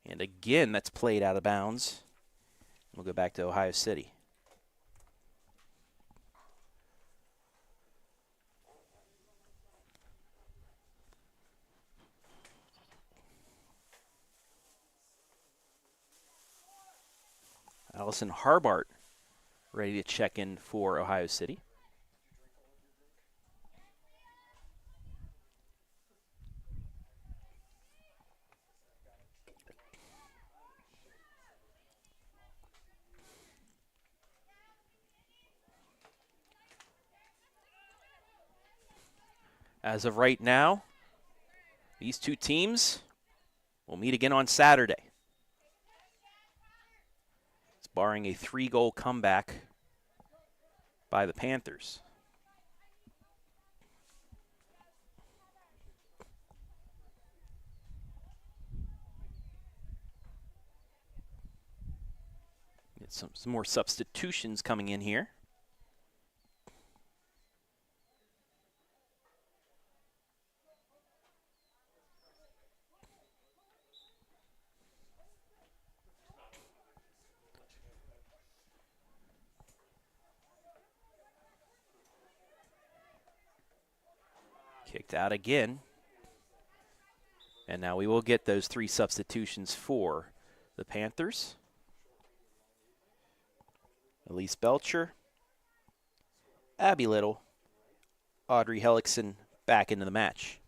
[SPEAKER 1] And again, that's played out of bounds. We'll go back to Ohio City. Allison Harbart ready to check in for Ohio City. As of right now, these two teams will meet again on Saturday. Barring a 3-goal comeback by the Panthers. Get some more substitutions coming in here. Kicked out again. And now we will get those 3 substitutions for the Panthers. Elise Belcher, Abby Little, Audrey Hellickson back into the match.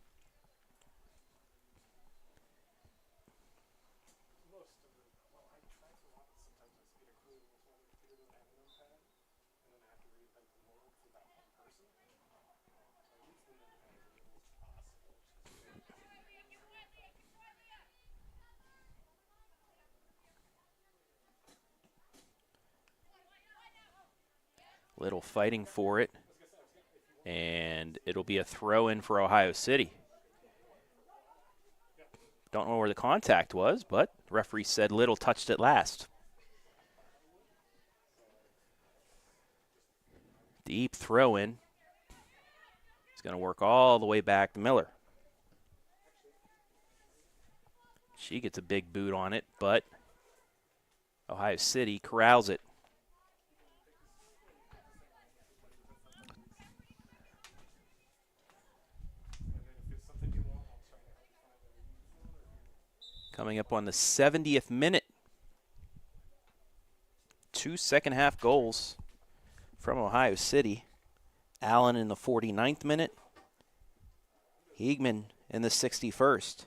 [SPEAKER 1] Little fighting for it, and it'll be a throw-in for Ohio City. Don't know where the contact was, but the referee said Little touched it last. Deep throw-in. It's going to work all the way back to Miller. She gets a big boot on it, but Ohio City corrals it. Coming up on the 70th minute. 2 second-half goals from Ohio City. Allen in the 49th minute. Heegman in the 61st.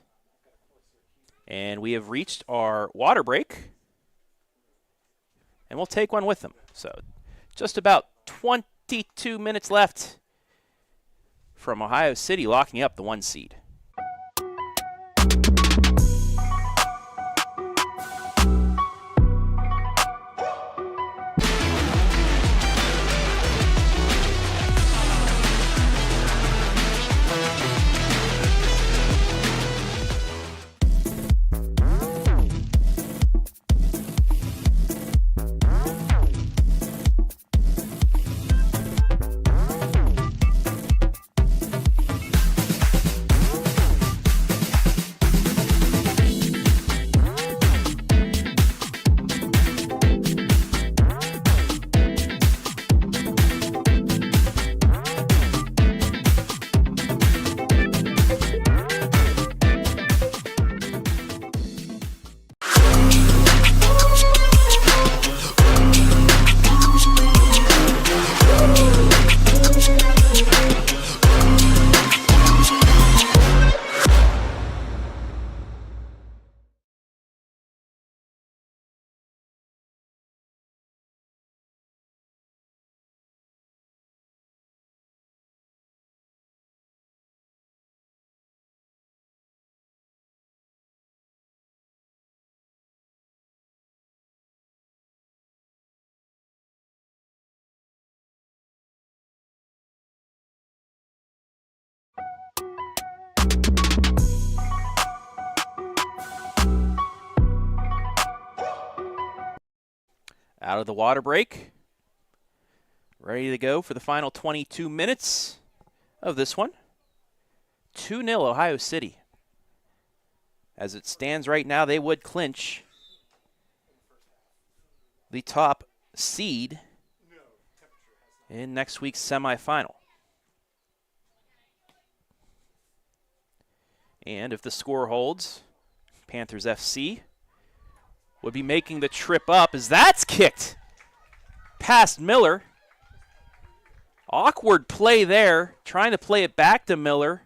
[SPEAKER 1] And we have reached our water break. And we'll take one with them. So just about 22 minutes left from Ohio City locking up the 1 seed. Out of the water break. Ready to go for the final 22 minutes of this one. 2-0 Ohio City. As it stands right now, they would clinch the top seed in next week's semifinal. And if the score holds, Panthers F.C. would be making the trip up as that's kicked past Miller. Awkward play there, trying to play it back to Miller.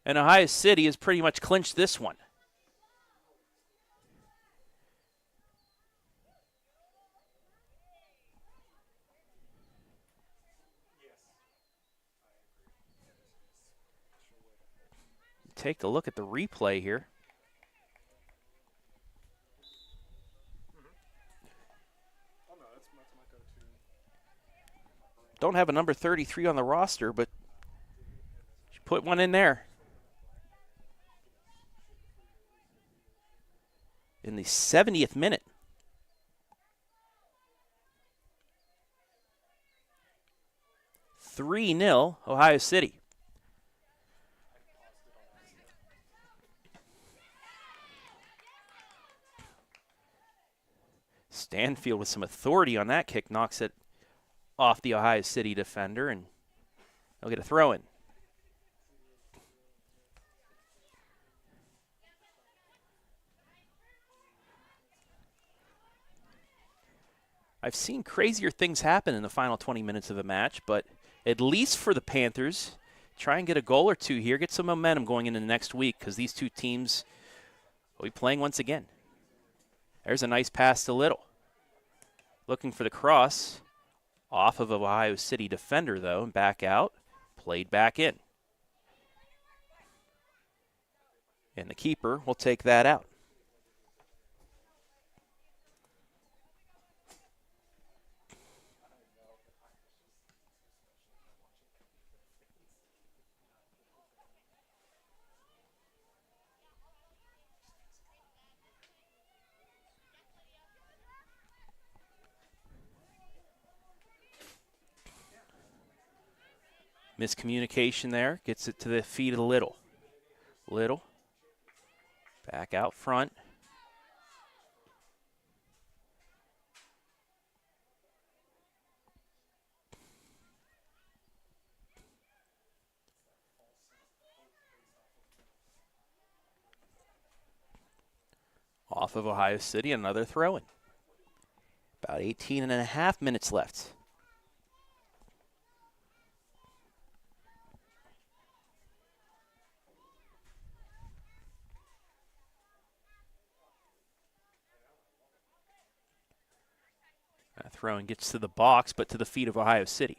[SPEAKER 1] And Ohio City has pretty much clinched this one. Take a look at the replay here. Don't have a number 33 on the roster, but she put one in there. In the 70th minute. (3-0) Ohio City. Stanfield with some authority on that kick knocks it off the Ohio City defender, and they'll get a throw-in. I've seen crazier things happen in the final 20 minutes of a match, but at least for the Panthers, try and get a goal or two here, get some momentum going into the next week, because these two teams will be playing once again. There's a nice pass to Little. Looking for the cross. Off of Ohio City defender, though, and back out. Played back in. And the keeper will take that out. Miscommunication there. Gets it to the feet of Little. Little. Back out front. Off of Ohio City, another throw-in. About 18 and a half minutes left. That throw-in gets to the box, but to the feet of Ohio City.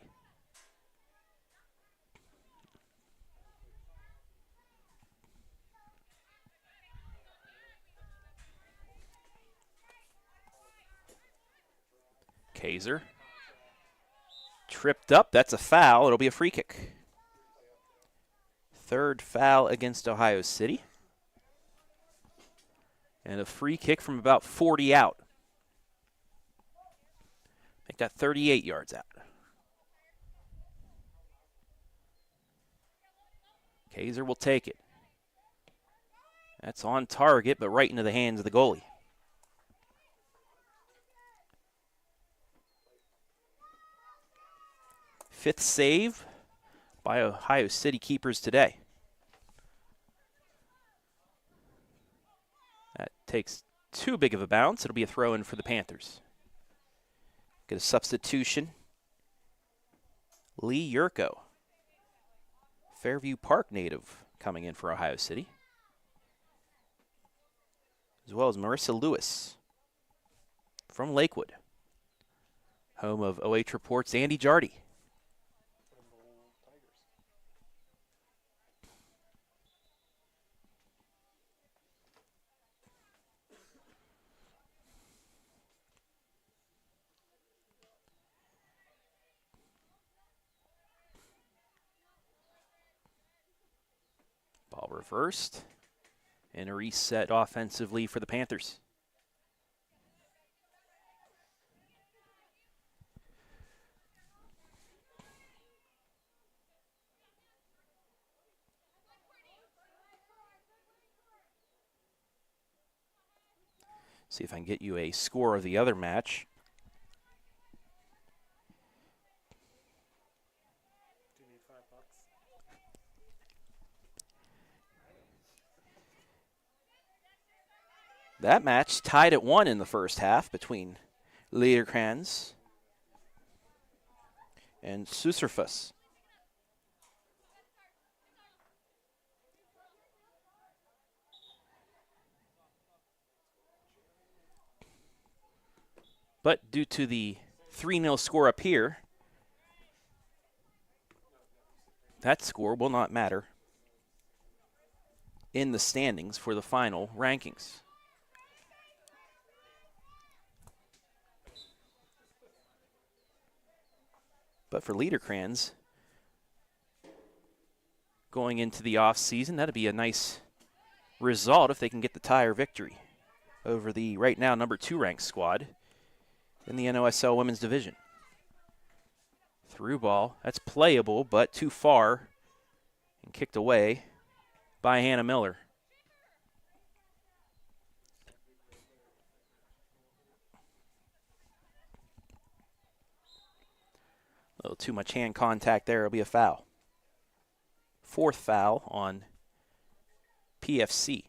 [SPEAKER 1] Kaiser. Tripped up. That's a foul. It'll be a free kick. Third foul against Ohio City. And a free kick from about 40 out. Make that 38 yards out. Kaiser will take it. That's on target, but right into the hands of the goalie. Fifth save by Ohio City keepers today. That takes too big of a bounce. It'll be a throw-in for the Panthers. Get a substitution. Lee Yurko, Fairview Park native, coming in for Ohio City. As well as Marissa Lewis from Lakewood, home of OH.Report's Andy Jardy. Ball reversed, and a reset offensively for the Panthers. See if I can get you a score of the other match.
[SPEAKER 5] Do you need $5?
[SPEAKER 1] That match tied at 1 in the first half between Liederkranz and Suserfuss. But due to the 3-0 score up here, that score will not matter in the standings for the final rankings. But for Liederkranz, going into the offseason, that'd be a nice result if they can get the tie or victory over the right now number 2 ranked squad in the NOSL Women's Division. Through ball, that's playable, but too far and kicked away by Hannah Miller. A little too much hand contact there. It'll be a foul. 4th foul on PFC.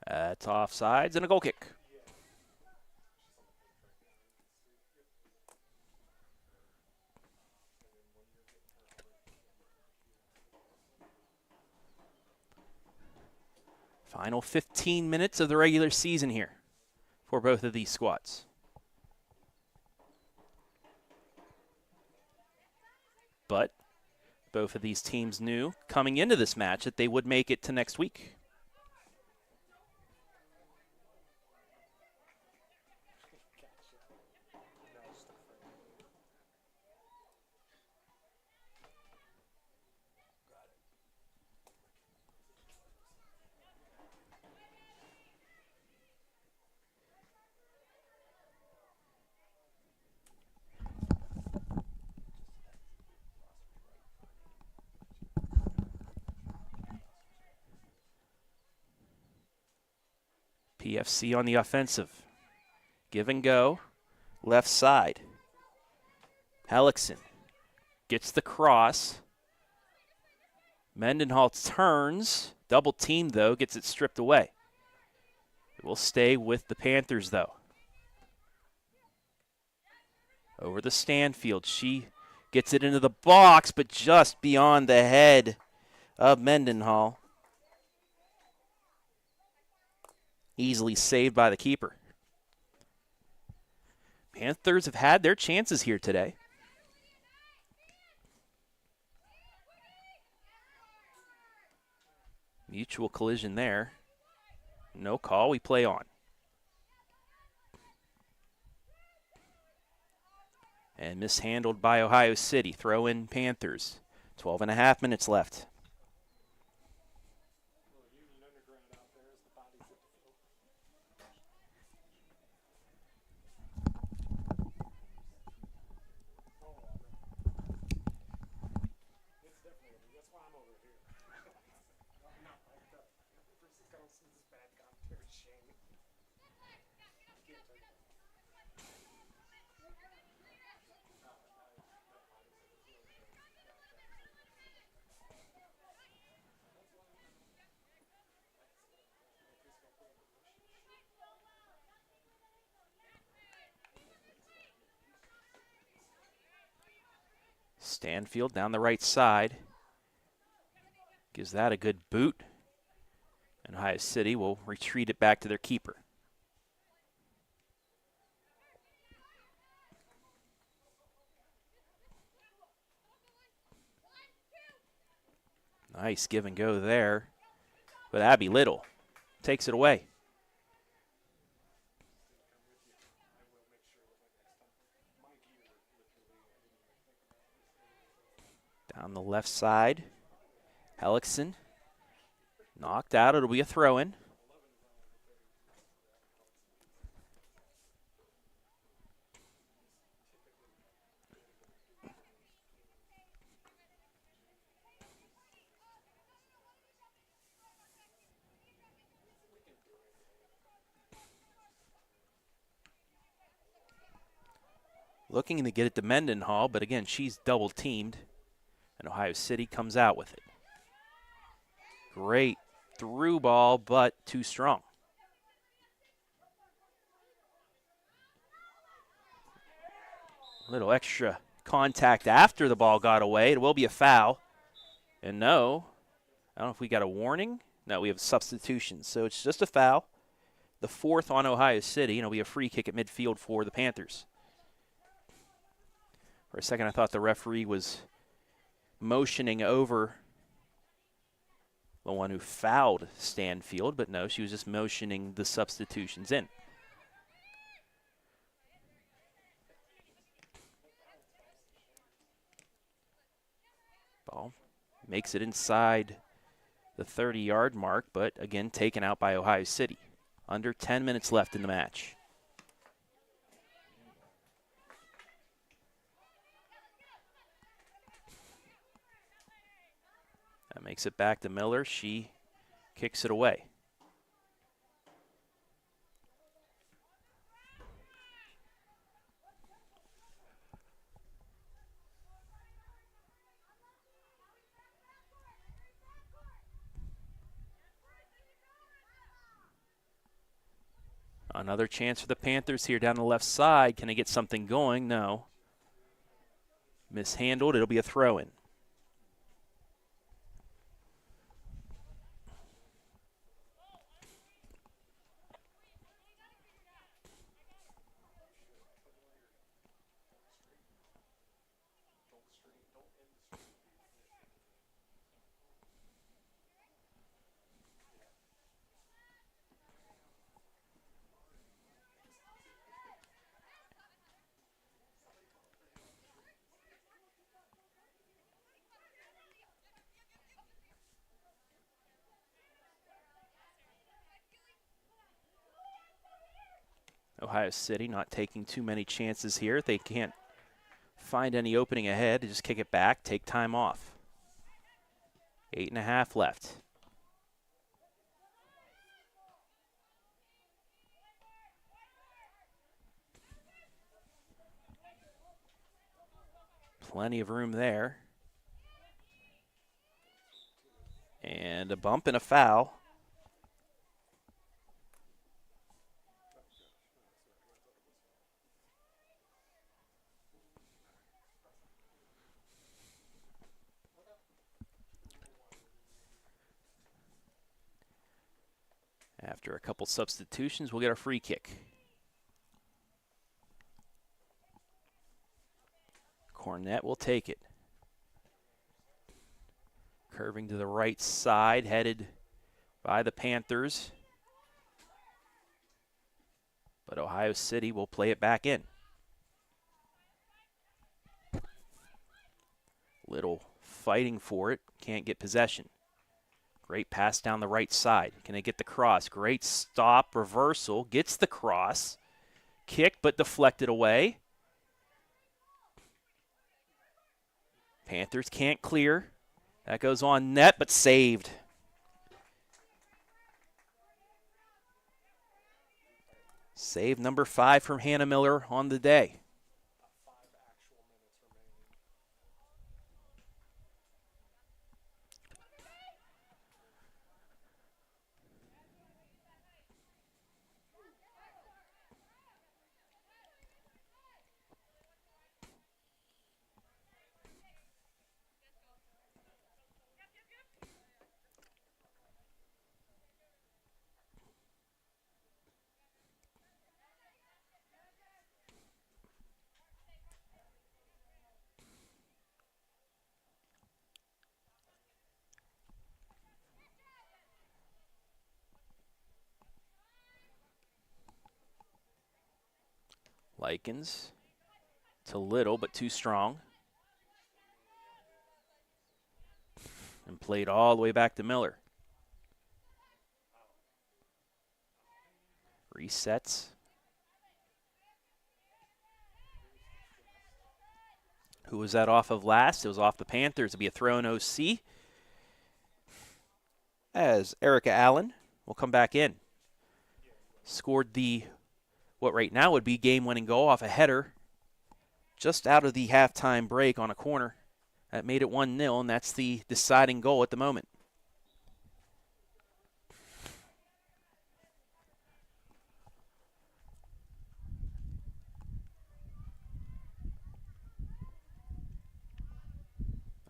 [SPEAKER 1] That's offsides and a goal kick. Final 15 minutes of the regular season here for both of these squads. But both of these teams knew coming into this match that they would make it to next week. PFC on the offensive. Give and go. Left side. Hellickson gets the cross. Mendenhall turns. Double team, though. Gets it stripped away. It will stay with the Panthers, though. Over the Stanfield. She gets it into the box, but just beyond the head of Mendenhall. Easily saved by the keeper. Panthers have had their chances here today. Mutual collision there. No call, we play on. And mishandled by Ohio City. Throw in Panthers. 12.5 minutes left. Stanfield down the right side. Gives that a good boot. And Ohio City will retreat it back to their keeper. Nice give and go there. But Abby Little takes it away. On the left side, Hellickson knocked out. It'll be a throw-in. Looking to get it to Mendenhall, but again, she's double-teamed, and Ohio City comes out with it. Great through ball, but too strong. Little extra contact after the ball got away. It will be a foul. And no, I don't know if we got a warning. No, we have substitutions, so it's just a foul. The 4th on Ohio City, and it'll be a free kick at midfield for the Panthers. For a second, I thought the referee was motioning over the one who fouled Stanfield, but no, she was just motioning the substitutions in. Ball makes it inside the 30-yard mark, but again, taken out by Ohio City. Under 10 minutes left in the match. That makes it back to Miller. She kicks it away. Another chance for the Panthers here down the left side. Can they get something going? No. Mishandled. It'll be a throw-in. Ohio City not taking too many chances here. If they can't find any opening ahead, just kick it back, take time off. 8.5 left. Plenty of room there. And a bump and a foul. After a couple substitutions, we'll get our free kick. Cornett will take it. Curving to the right side, headed by the Panthers. But Ohio City will play it back in. Little fighting for it, can't get possession. Great pass down the right side. Can they get the cross? Great stop, reversal, gets the cross. Kick, but deflected away. Panthers can't clear. That goes on net, but saved. Save number 5 from Hannah Miller on the day. Likens to Little, but too strong. and played all the way back to Miller. Resets. Who was that off of last? It was off the Panthers. It'll be a throw in OC. As Erica Allen will come back in. Scored the, what right now would be game-winning goal off a header just out of the halftime break on a corner. That made it 1-0, and that's the deciding goal at the moment.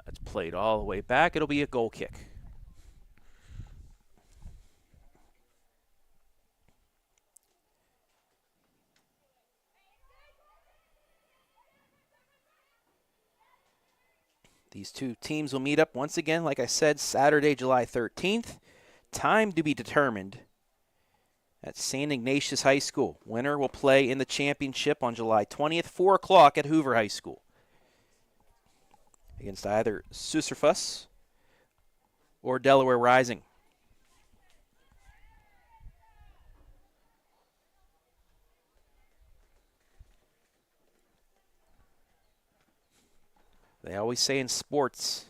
[SPEAKER 1] That's played all the way back. It'll be a goal kick. These two teams will meet up once again, like I said, Saturday, July 13th. Time to be determined at St. Ignatius High School. Winner will play in the championship on July 20th, 4 o'clock at Hoover High School. Against either Susurfus or Delaware Rising. They always say in sports,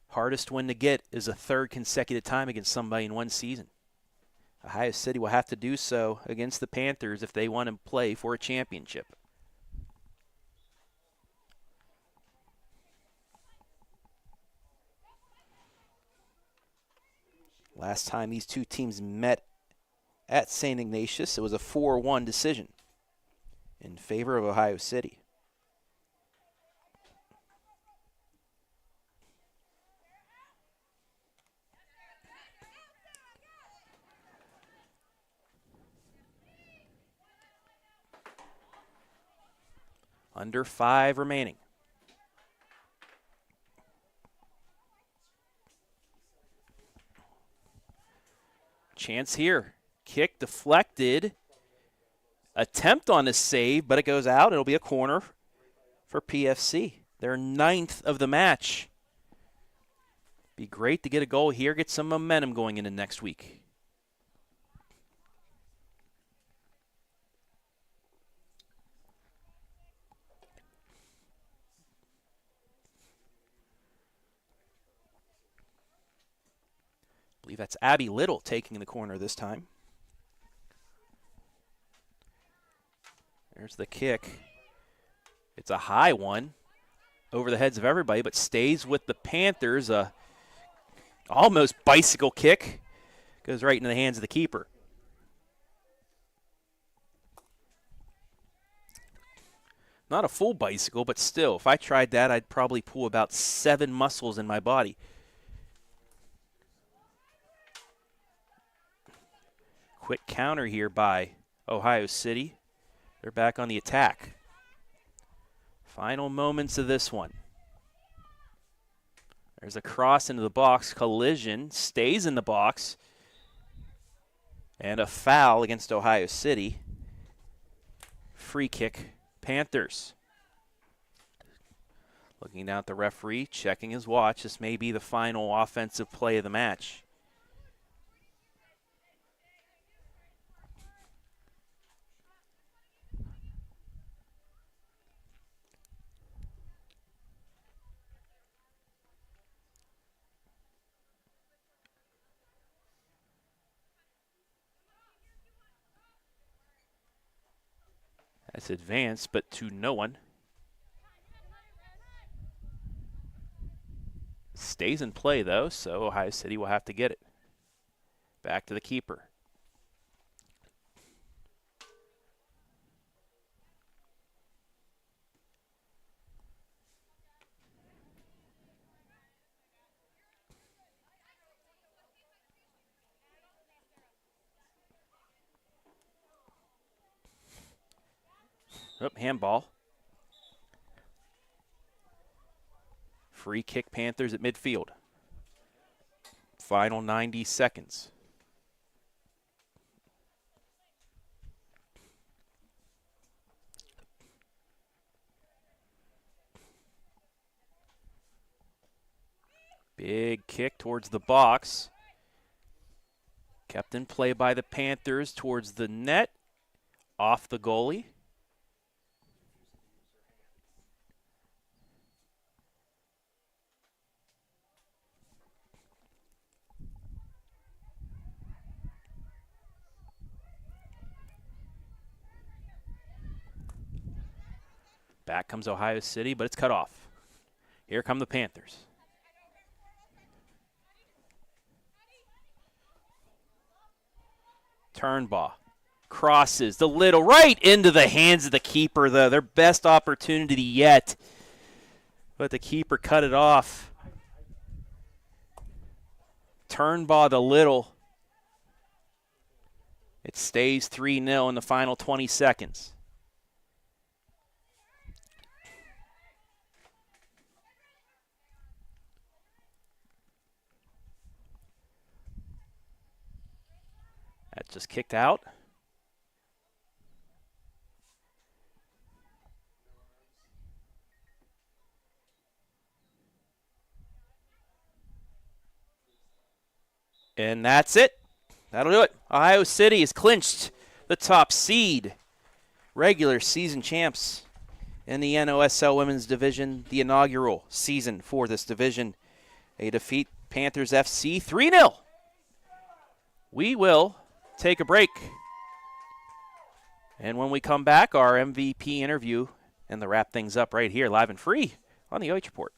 [SPEAKER 1] hardest win to get is a third consecutive time against somebody in one season. Ohio City will have to do so against the Panthers if they want to play for a championship. Last time these two teams met at St. Ignatius, it was a 4-1 decision in favor of Ohio City. Under 5 remaining. Chance here. Kick deflected. Attempt on a save, but it goes out. It'll be a corner for PFC. Their 9th of the match. Be great to get a goal here, get some momentum going into next week. I believe that's Abby Little taking the corner this time. There's the kick. It's a high one over the heads of everybody, but stays with the Panthers. A almost bicycle kick. Goes right into the hands of the keeper. Not a full bicycle, but still, if I tried that, I'd probably pull about 7 muscles in my body. Quick counter here by Ohio City. They're back on the attack. Final moments of this one. There's a cross into the box. Collision. Stays in the box. And a foul against Ohio City. Free kick, Panthers. Looking down at the referee, checking his watch. This may be the final offensive play of the match. That's advanced, but to no one. Stays in play, though, so Ohio City will have to get it. Back to the keeper. Oh, handball. Free kick, Panthers at midfield. Final 90 seconds. Big kick towards the box. Kept in play by the Panthers towards the net. Off the goalie. Back comes Ohio City, but it's cut off. Here come the Panthers. Turnbaugh crosses the Little right into the hands of the keeper, though. Their best opportunity yet. But the keeper cut it off. Turnbaugh the Little. It stays 3-0 in the final 20 seconds. That just kicked out. And that's it. That'll do it. Ohio City has clinched the top seed. Regular season champs in the NOSL Women's Division, the inaugural season for this division. They defeat Panthers F.C. 3-0. We will take a break. And when we come back, our MVP interview and the wrap things up right here, live and free on the OH.Report.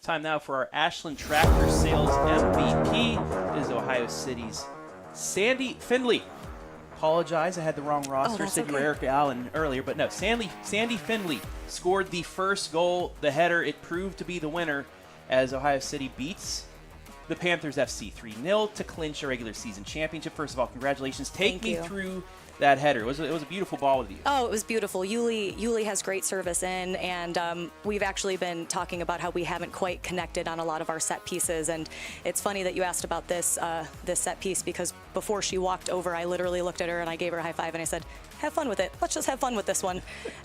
[SPEAKER 1] Time now for our Ashland Tractor Sales MVP. It is Ohio City's Sandy Findley. Apologize, I had the wrong roster.
[SPEAKER 5] That's
[SPEAKER 1] Said you were
[SPEAKER 5] okay.
[SPEAKER 1] Erica Allen earlier, but no. Sandy Findley scored the first goal, the header. It proved to be the winner as Ohio City beats the Panthers F.C. 3-0 to clinch a regular season championship. First of all, congratulations. Take
[SPEAKER 5] Thank
[SPEAKER 1] me
[SPEAKER 5] you.
[SPEAKER 1] through that header. It was a beautiful ball with you.
[SPEAKER 5] Oh, it was beautiful. Yuli has great service in, and we've actually been talking about how we haven't quite connected on a lot of our set pieces. And it's funny that you asked about this set piece, because before she walked over, I literally looked at her and I gave her a high five and I said, "Have fun with it. Let's just have fun with this one."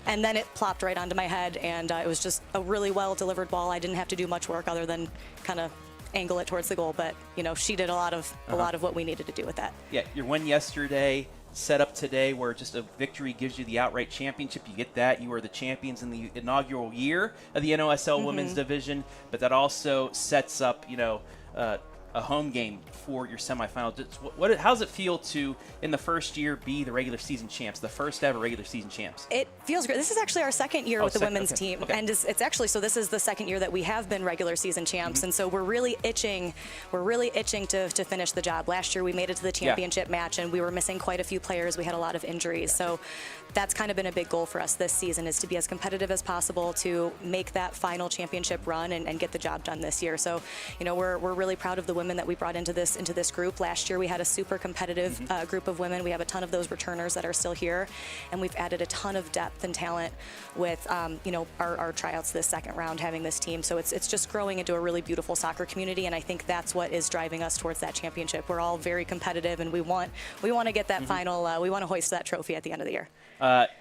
[SPEAKER 5] And then it plopped right onto my head, and it was just a really well delivered ball. I didn't have to do much work other than kind of angle it towards the goal, but she did a lot of what we needed to do with that.
[SPEAKER 1] Yeah, your win yesterday, set up today, where just a victory gives you the outright championship. You get that. You are the champions in the inaugural year of the NOSL Women's Division, but that also sets up, a home game for your semifinal. How does it feel to, in the first year, be the regular season champs, the first ever regular season champs?
[SPEAKER 5] It feels great. This is actually our second year with the women's
[SPEAKER 1] okay,
[SPEAKER 5] team,
[SPEAKER 1] okay.
[SPEAKER 5] and it's actually, so this is the second year that we have been regular season champs, and so we're really itching to finish the job. Last year we made it to the championship match, and we were missing quite a few players. We had a lot of injuries, so that's kind of been a big goal for us this season, is to be as competitive as possible to make that final championship run and get the job done this year. So, we're really proud of the women that we brought into this group. Last year we had a super competitive group of women. We have a ton of those returners that are still here, and we've added a ton of depth and talent with our tryouts this second round, having this team. So it's just growing into a really beautiful soccer community, and I think that's what is driving us towards that championship. We're all very competitive, and we want to get that final. We want to hoist that trophy at the end of the year.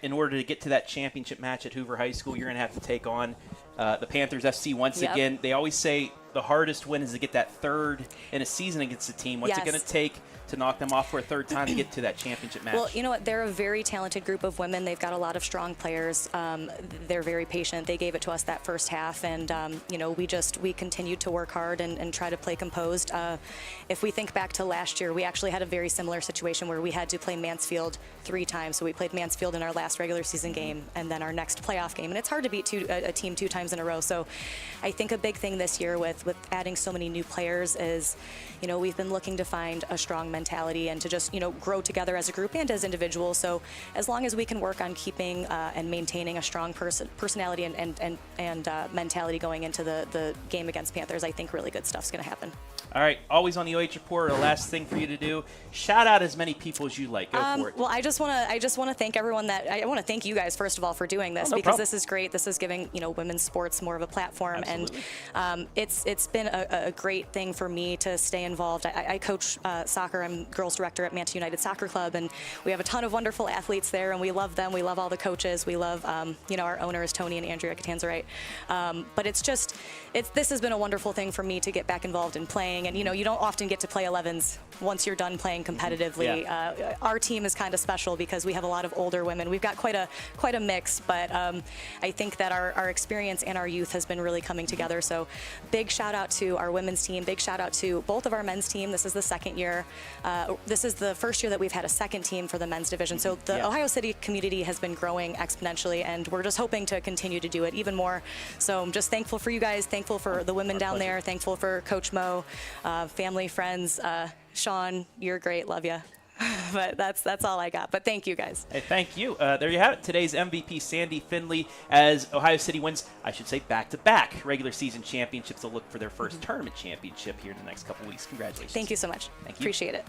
[SPEAKER 1] In order to get to that championship match at Hoover High School, you're going to have to take on the Panthers F.C. once again. They always say the hardest win is to get that third in a season against a team. What's it going to take to knock them off for a third time to get to that championship match?
[SPEAKER 5] Well, you know what? They're a very talented group of women. They've got a lot of strong players. They're very patient. They gave it to us that first half, and we continued to work hard and try to play composed. If we think back to last year, we actually had a very similar situation where we had to play Mansfield 3 times. So we played Mansfield in our last regular season game, and then our next playoff game. And it's hard to beat a team 2 times in a row. So I think a big thing this year with adding so many new players is, we've been looking to find a strong mentality and to just, grow together as a group and as individuals. So as long as we can work on keeping and maintaining a strong personality and mentality going into the game against Panthers, I think really good stuff's going to happen.
[SPEAKER 1] All right, always on the OH.Report, a last thing for you to do. Shout out as many people as you like. Go for it.
[SPEAKER 5] Well, I just want to thank everyone I want to thank you guys, first of all, for doing this,
[SPEAKER 1] no
[SPEAKER 5] because
[SPEAKER 1] problem.
[SPEAKER 5] this is great. This is giving, women's sports more of a platform.
[SPEAKER 1] Absolutely.
[SPEAKER 5] And it's been a great thing for me to stay involved. I coach soccer. I'm girls director at Manta United Soccer Club, and we have a ton of wonderful athletes there, and we love them. We love all the coaches. We love, our owners, Tony and Andrea Catanzarite. But this has been a wonderful thing for me to get back involved in playing. And, you don't often get to play 11s once you're done playing competitively.
[SPEAKER 1] Yeah.
[SPEAKER 5] Our team is kind of special because we have a lot of older women. We've got quite a mix, but I think that our experience and our youth has been really coming together. So big shout out to our women's team. Big shout out to both of our men's team. This is the second year. This is the first year that we've had a second team for the men's division. So the Ohio City community has been growing exponentially, and we're just hoping to continue to do it even more. So I'm just thankful for you guys, thankful for the women down there, thankful for Coach Mo, family, friends. Sean, you're great. Love you. But that's all I got. But thank you, guys.
[SPEAKER 1] Hey, thank you. There you have it. Today's MVP, Sandy Findley, as Ohio City wins, I should say, back-to-back regular season championships. They'll look for their first tournament championship here in the next couple weeks. Congratulations.
[SPEAKER 5] Thank you so much.
[SPEAKER 1] Thank you.
[SPEAKER 5] Appreciate it.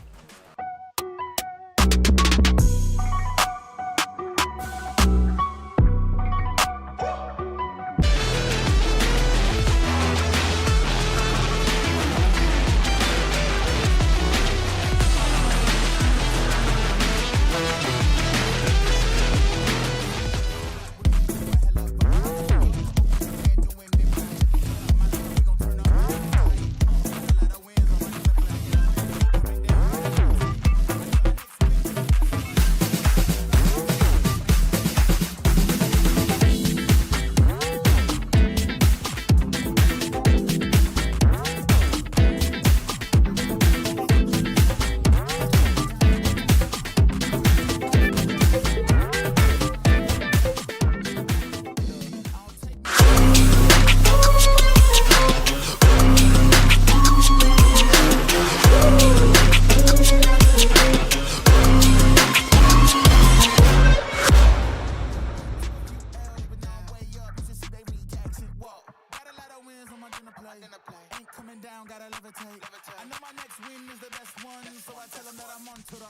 [SPEAKER 4] On to the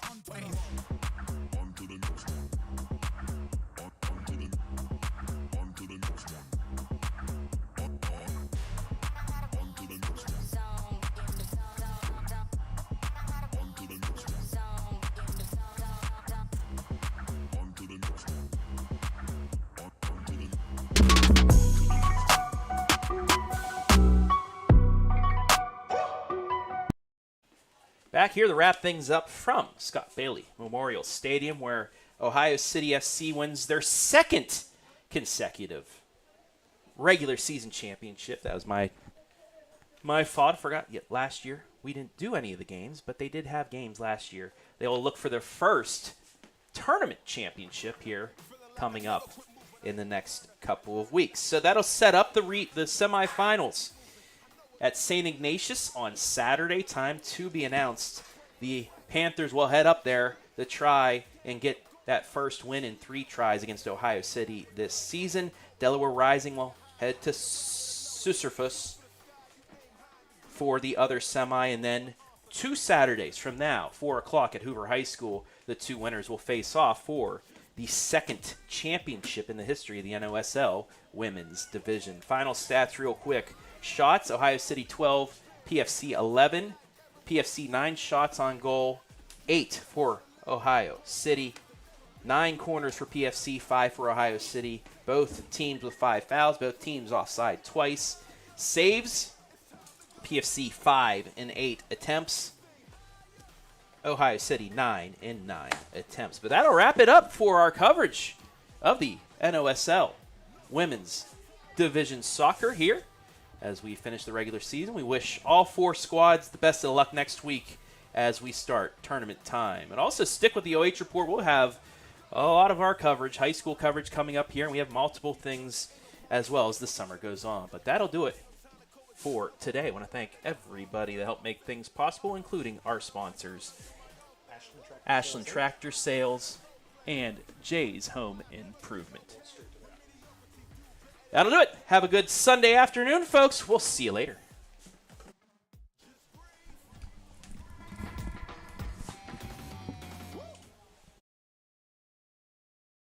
[SPEAKER 4] next one. On to the next one. On to the next one. On to the next one. On to the next one. On to the next one.
[SPEAKER 1] Back here to wrap things up from Scott Bailey Memorial Stadium, where Ohio City FC wins their second consecutive regular season championship. That was my fault. I forgot yet last year we didn't do any of the games, but they did have games last year. They will look for their first tournament championship here coming up in the next couple of weeks. So that'll set up the semifinals at St. Ignatius on Saturday. Time to be announced. The Panthers will head up there to try and get that first win in 3 tries against Ohio City this season. Delaware Rising will head to Sisyphus for the other semi, and then 2 Saturdays from now, 4 o'clock at Hoover High School, the 2 winners will face off for the second championship in the history of the NOSL Women's Division. Final stats real quick. Shots, Ohio City 12, PFC 11. PFC 9 shots on goal, 8 for Ohio City. 9 corners for PFC, 5 for Ohio City. Both teams with 5 fouls, both teams offside twice. Saves, PFC 5 in 8 attempts. Ohio City 9 in 9 attempts. But that'll wrap it up for our coverage of the NOSL Women's Division Soccer here. As we finish the regular season, we wish all 4 squads the best of luck next week as we start tournament time. And also stick with the OH Report. We'll have a lot of our coverage, high school coverage coming up here, and we have multiple things as well as the summer goes on. But that'll do it for today. I want to thank everybody that helped make things possible, including our sponsors, Ashland Tractor Sales and Jay's Home Improvement. That'll do it. Have a good Sunday afternoon, folks. We'll see you later.